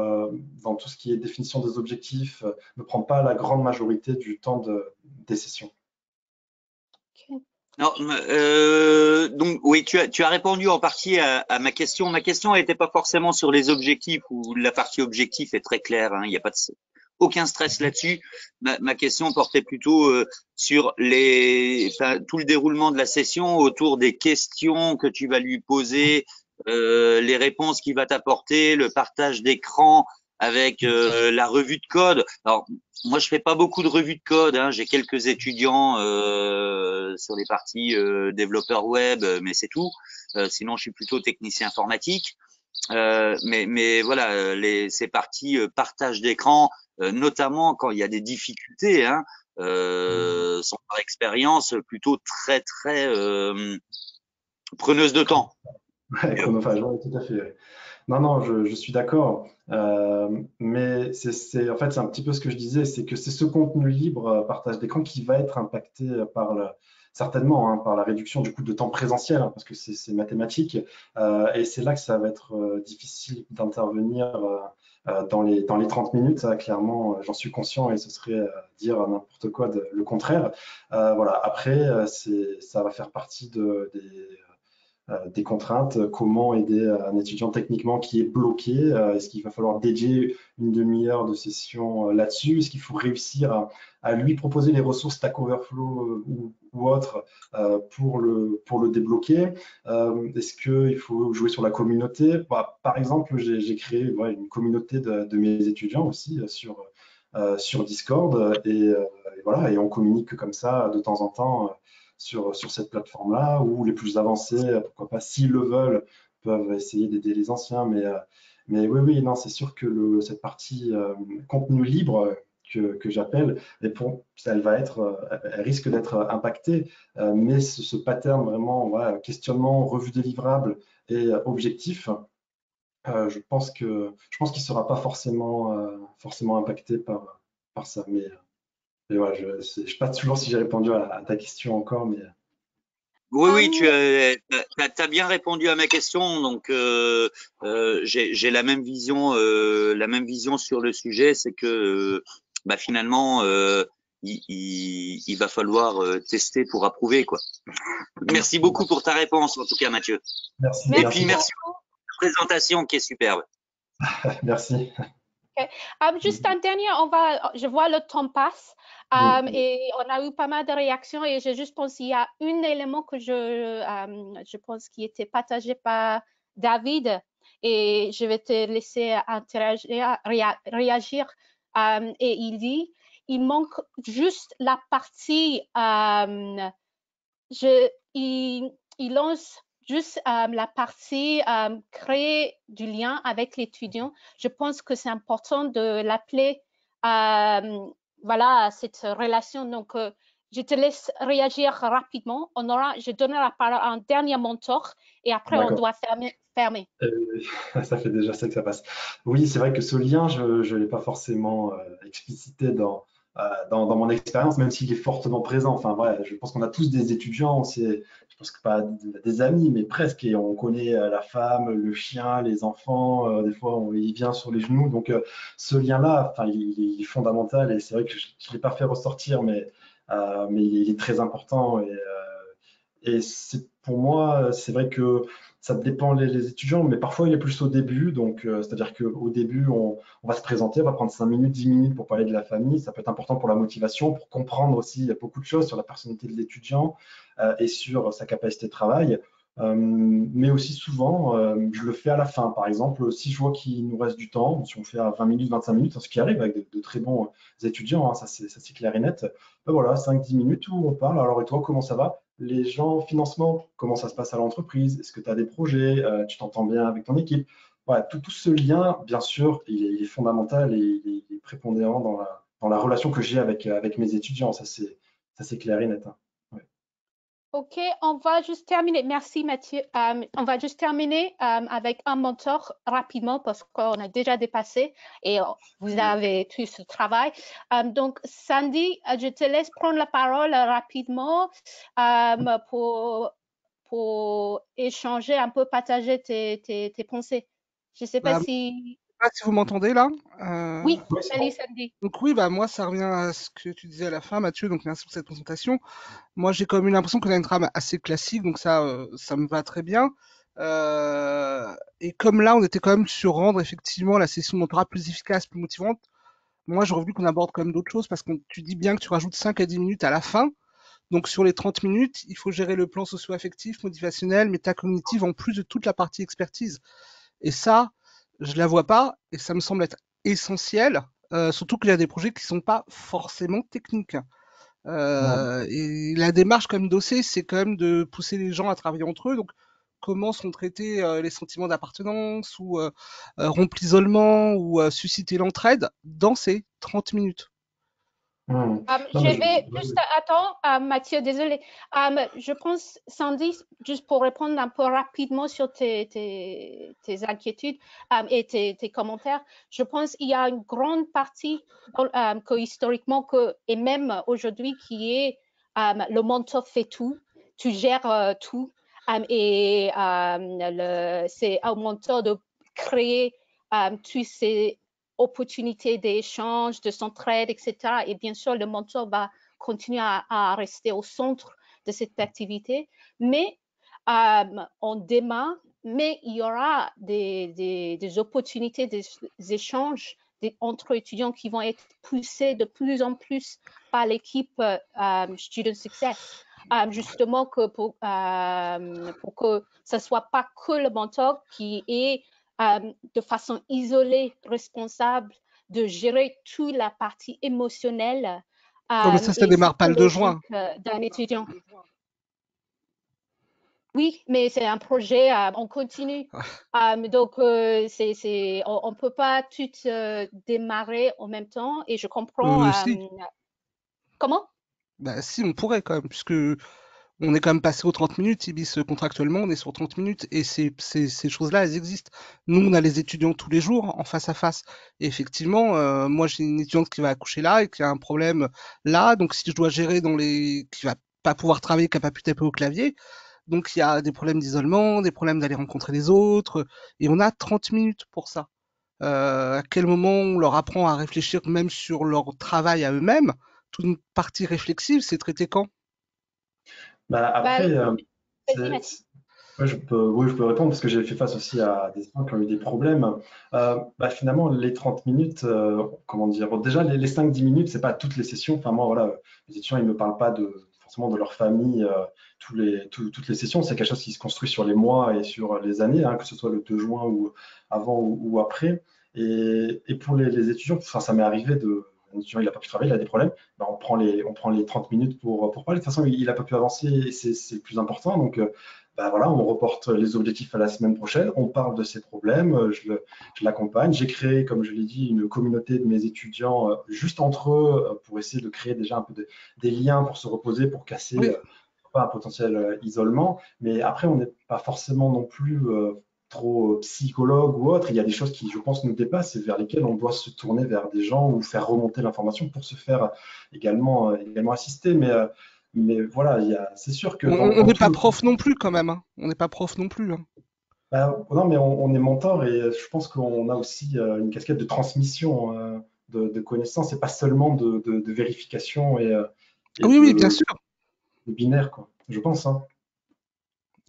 dans tout ce qui est définition des objectifs, me prend pas la grande majorité du temps des sessions. Okay. Non, donc oui, tu as répondu en partie à ma question. Ma question n'était pas forcément sur les objectifs où la partie objectif est très claire. Hein, il n'y a pas aucun stress là-dessus. Ma question portait plutôt sur tout le déroulement de la session autour des questions que tu vas lui poser, les réponses qu'il va t'apporter, le partage d'écran avec la revue de code. Alors, moi, je fais pas beaucoup de revues de code. Hein. J'ai quelques étudiants sur les parties développeurs web, mais c'est tout. Sinon, je suis plutôt technicien informatique. Mais voilà, ces parties partage d'écran, notamment quand il y a des difficultés, hein, sont par expérience plutôt très preneuses de temps. Ouais, chronophage, ouais, tout à fait. Ouais. Non, je suis d'accord. Mais en fait, c'est un petit peu ce que je disais, c'est que c'est ce contenu libre, partage d'écran, qui va être impacté certainement par la réduction du coup de temps présentiel, hein, parce que c'est mathématique. Et c'est là que ça va être difficile d'intervenir dans les 30 minutes. Ça, clairement, j'en suis conscient et ce serait dire n'importe quoi le contraire. Voilà. Après, ça va faire partie des contraintes, comment aider un étudiant techniquement qui est bloqué, est-ce qu'il va falloir dédier une demi-heure de session là-dessus, est-ce qu'il faut réussir à lui proposer les ressources Stack Overflow ou autres pour le débloquer, est-ce qu'il faut jouer sur la communauté? Par exemple, j'ai créé une communauté de mes étudiants aussi sur Discord et voilà, et on communique comme ça de temps en temps sur cette plateforme-là, ou les plus avancés, pourquoi pas, s'ils le veulent, peuvent essayer d'aider les anciens. Mais oui, non, c'est sûr que cette partie contenu libre que j'appelle, elle risque d'être impactée, mais ce pattern vraiment, voilà, questionnement, revue des livrables et objectif, je pense qu'il ne sera pas forcément impacté par ça. Mais voilà, je ne sais pas toujours si j'ai répondu à ta question encore, mais Oui, tu as bien répondu à ma question. Donc, j'ai la même vision sur le sujet, c'est que finalement, il va falloir tester pour approuver, quoi. Merci beaucoup pour ta réponse, en tout cas, Mathieu. merci. Et puis merci pour la présentation qui est superbe. Merci. Okay. Juste un dernier, je vois le temps passe et on a eu pas mal de réactions et j'ai juste pensé, il y a un élément que je pense qui était partagé par David et je vais te laisser réagir. Et il dit, il manque juste la partie, il lance juste la partie créer du lien avec l'étudiant. Je pense que c'est important de l'appeler voilà, cette relation. Donc, je te laisse réagir rapidement. Je donnerai la parole à un dernier mentor et après, on doit fermer. Ça fait déjà ça que ça passe. Oui, c'est vrai que ce lien, je ne l'ai pas forcément explicité dans mon expérience, même s'il est fortement présent. Enfin, voilà, je pense qu'on a tous des étudiants, je pense que pas des amis, mais presque, et on connaît la femme, le chien, les enfants. Des fois, il vient sur les genoux. Donc, ce lien-là, enfin, il est fondamental. Et c'est vrai que je ne l'ai pas fait ressortir, mais il est très important. Et pour moi, c'est vrai que ça dépend les étudiants, mais parfois il est plus au début. Donc, c'est-à-dire qu'au début, on va se présenter, on va prendre 5 minutes, 10 minutes pour parler de la famille. Ça peut être important pour la motivation, pour comprendre aussi. Il y a beaucoup de choses sur la personnalité de l'étudiant et sur sa capacité de travail. Mais aussi souvent, je le fais à la fin. Par exemple, si je vois qu'il nous reste du temps, si on fait à 20 minutes, 25 minutes, ce qui arrive avec de très bons étudiants, hein, ça c'est clair et net. Ben voilà, 5-10 minutes où on parle. Alors, et toi, comment ça va? Les gens, financement, comment ça se passe à l'entreprise? Est-ce que tu as des projets? Tu t'entends bien avec ton équipe? Voilà, tout ce lien, bien sûr, il est fondamental et il est prépondérant dans la relation que j'ai avec mes étudiants. Ça, c'est clair et net, hein. Ouais. OK, on va juste terminer. Merci Mathieu. On va juste terminer avec un mentor rapidement parce qu'on a déjà dépassé et vous avez tout ce travail. Donc, Sandy, je te laisse prendre la parole rapidement pour échanger un peu, partager tes pensées. Je ne sais pas Bah, si… si vous m'entendez là. Oui, Ouais, c'est salut bon. Sandy. Donc oui, bah moi ça revient à ce que tu disais à la fin, Mathieu. Donc merci pour cette présentation. Moi j'ai comme eu l'impression qu'on a une trame assez classique, donc ça me va très bien. Et comme là on était quand même sur rendre effectivement la session de mentorat plus efficace, plus motivante. Moi j'aurais voulu qu'on aborde quand même d'autres choses parce que tu dis bien que tu rajoutes 5 à 10 minutes à la fin. Donc sur les 30 minutes, il faut gérer le plan socio-affectif, motivationnel, métacognitive en plus de toute la partie expertise. Et ça, je la vois pas et ça me semble être essentiel, surtout qu'il y a des projets qui sont pas forcément techniques. Non. Et la démarche comme dossier, c'est quand même de pousser les gens à travailler entre eux. Donc, comment sont traités les sentiments d'appartenance ou rompre l'isolement ou susciter l'entraide dans ces 30 minutes. Non, Je mais vais juste attends, Mathieu, désolé. Je pense, Sandy, juste pour répondre un peu rapidement sur tes inquiétudes et tes commentaires, je pense qu'il y a une grande partie que historiquement et même aujourd'hui qui est le mentor fait tout, tu gères tout et c'est au mentor de créer tous ces opportunités d'échange, de s'entraide, etc. Et bien sûr, le mentor va continuer à rester au centre de cette activité, mais on démarre, mais il y aura des opportunités, des échanges entre étudiants qui vont être poussés de plus en plus par l'équipe Student Success. Justement pour que ce ne soit pas que le mentor qui est de façon isolée, responsable de gérer toute la partie émotionnelle Non, mais ça et démarre pas le 2 juin. psychologique d'un étudiant. Oui, mais c'est un projet, on continue. Donc, on ne peut pas tout démarrer en même temps et je comprends. Si, Comment? bah si, on pourrait quand même, puisque on est quand même passé aux 30 minutes, Ibis, contractuellement, on est sur 30 minutes, et ces choses-là, elles existent. Nous, on a les étudiants tous les jours, en face à face. Et effectivement, moi, j'ai une étudiante qui va accoucher là, et qui a un problème là, donc si je dois gérer qui va pas pouvoir travailler, qui a pas pu taper au clavier, donc il y a des problèmes d'isolement, des problèmes d'aller rencontrer les autres, et on a 30 minutes pour ça. À quel moment on leur apprend à réfléchir même sur leur travail à eux-mêmes? Toute une partie réflexive, c'est traité quand? bah, Bah, après, vas-y, Mathieu. ouais, oui, je peux répondre parce que j'ai fait face aussi à des gens qui ont eu des problèmes. Bah, finalement, les 30 minutes, comment dire, bon, déjà les 5-10 minutes, c'est pas toutes les sessions. Enfin, moi, voilà, les étudiants, ils me parlent pas forcément de leur famille toutes les sessions. C'est quelque chose qui se construit sur les mois et sur les années, hein, que ce soit le 2 juin ou avant ou après. Et pour les étudiants, enfin, ça m'est arrivé un étudiant, il n'a pas pu travailler, il a des problèmes. Ben, on prend les 30 minutes pour parler. De toute façon, il n'a pas pu avancer et c'est le plus important. Donc, bah voilà, on reporte les objectifs à la semaine prochaine, on parle de ses problèmes, je l'accompagne. J'ai créé, comme je l'ai dit, une communauté de mes étudiants juste entre eux pour essayer de créer déjà un peu des liens pour se reposer, pour casser Oui, pas un potentiel isolement. Mais après, on n'est pas forcément non plus trop psychologue ou autre. Il y a des choses qui, je pense, nous dépassent et vers lesquelles on doit se tourner vers des gens ou faire remonter l'information pour se faire également assister. Mais voilà, c'est sûr que On dans n'est tout pas le... prof non plus quand même, hein. On n'est pas prof non plus, hein. Non, mais on est mentor et je pense qu'on a aussi une casquette de transmission de connaissances et pas seulement de vérification et Oui, oui, bien sûr. de binaire, quoi. Je pense, hein.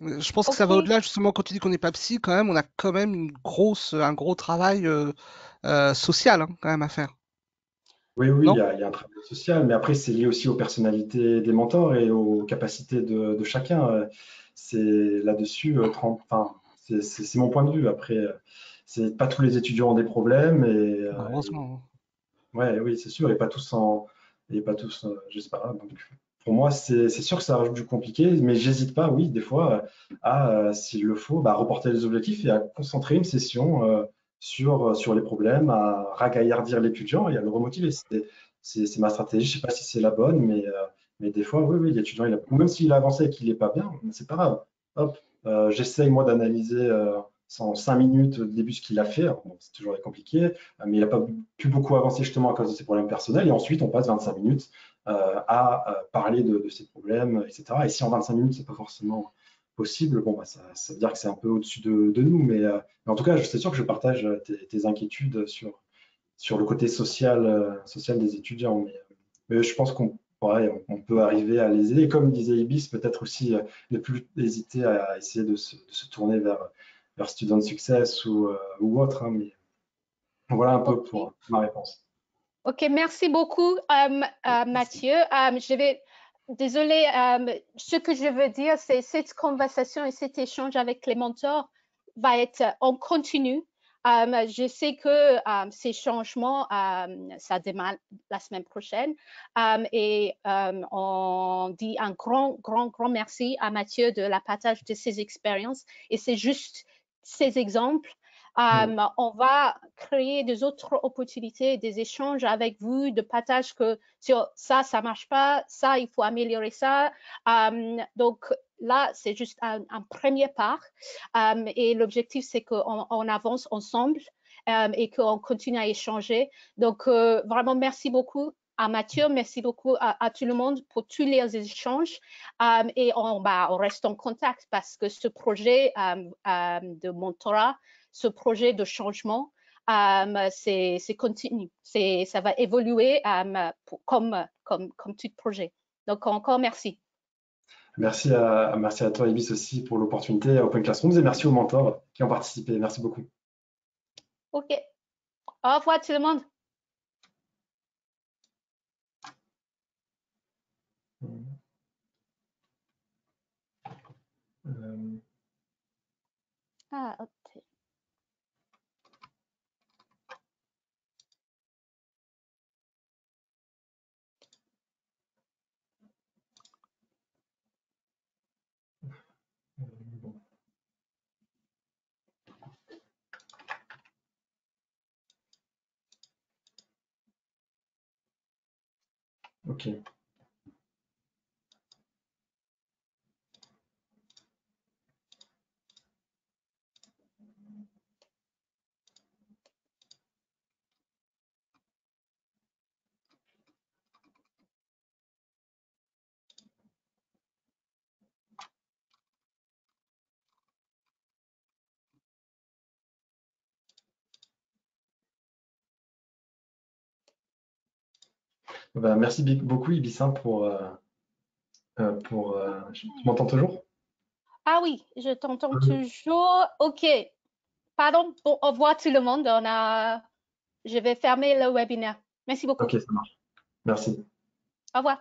Je pense que ça Ok. va au-delà, justement, quand tu dis qu'on n'est pas psy, quand même, on a quand même un gros travail social, hein, quand même à faire. Oui, oui, Non? il y a un travail social, mais après, c'est lié aussi aux personnalités des mentors et aux capacités de chacun. C'est là-dessus, enfin, c'est mon point de vue. Après, c'est pas tous les étudiants ont des problèmes Heureusement. ouais, oui, c'est sûr, et pas tous, je sais pas. Donc, pour moi, c'est sûr que ça rajoute du compliqué, mais j'hésite pas, oui, des fois, s'il le faut, bah, reporter les objectifs et à concentrer une session sur les problèmes, à ragaillardir l'étudiant et à le remotiver. C'est ma stratégie. Je sais pas si c'est la bonne, mais des fois, oui, oui, l'étudiant, ou même s'il a avancé et qu'il n'est pas bien, c'est pas grave. Hop, j'essaye, moi, d'analyser en 5 minutes au début ce qu'il a fait. Alors, bon, c'est toujours compliqué, mais il n'a pas pu beaucoup avancer justement à cause de ses problèmes personnels. Et ensuite, on passe 25 minutes à parler de ses problèmes, etc. Et si en 25 minutes, c'est pas forcément possible, bon, bah, ça veut dire que c'est un peu au-dessus de nous. Mais en tout cas, c'est sûr que je partage tes inquiétudes sur le côté social des étudiants. Mais je pense on peut arriver à les aider. Et comme disait Ibis, peut-être aussi ne plus hésiter à essayer de se tourner vers Student Success ou autre, hein. Mais voilà un peu Ok. pour ma réponse. Ok, merci beaucoup, Mathieu. Désolée, ce que je veux dire, c'est cette conversation et cet échange avec les mentors va être en continu. Je sais que ces changements, ça démarre la semaine prochaine. On dit un grand merci à Mathieu de la partage de ses expériences. Et c'est juste ces exemples. On va créer des autres opportunités, des échanges avec vous, de partage que sur ça marche pas, ça, il faut améliorer ça. Donc là, c'est juste un premier pas. Et l'objectif, c'est qu'on avance ensemble et qu'on continue à échanger. Donc, vraiment, merci beaucoup à Mathieu, merci beaucoup à tout le monde pour tous les échanges. Et on reste en contact parce que ce projet de mentorat, ce projet de changement, c'est continu, ça va évoluer comme tout projet. Donc encore merci. Merci à toi, Ibis, aussi pour l'opportunité à Open Classrooms et merci aux mentors qui ont participé. Merci beaucoup. Ok. Au revoir tout le monde. Ok. Ok. Ben, merci beaucoup, Ibis, hein, tu m'entends toujours? Ah oui, je t'entends toujours. Ok. Pardon. Bon, au revoir tout le monde. Je vais fermer le webinaire. Merci beaucoup. Ok, ça marche. Merci. Au revoir.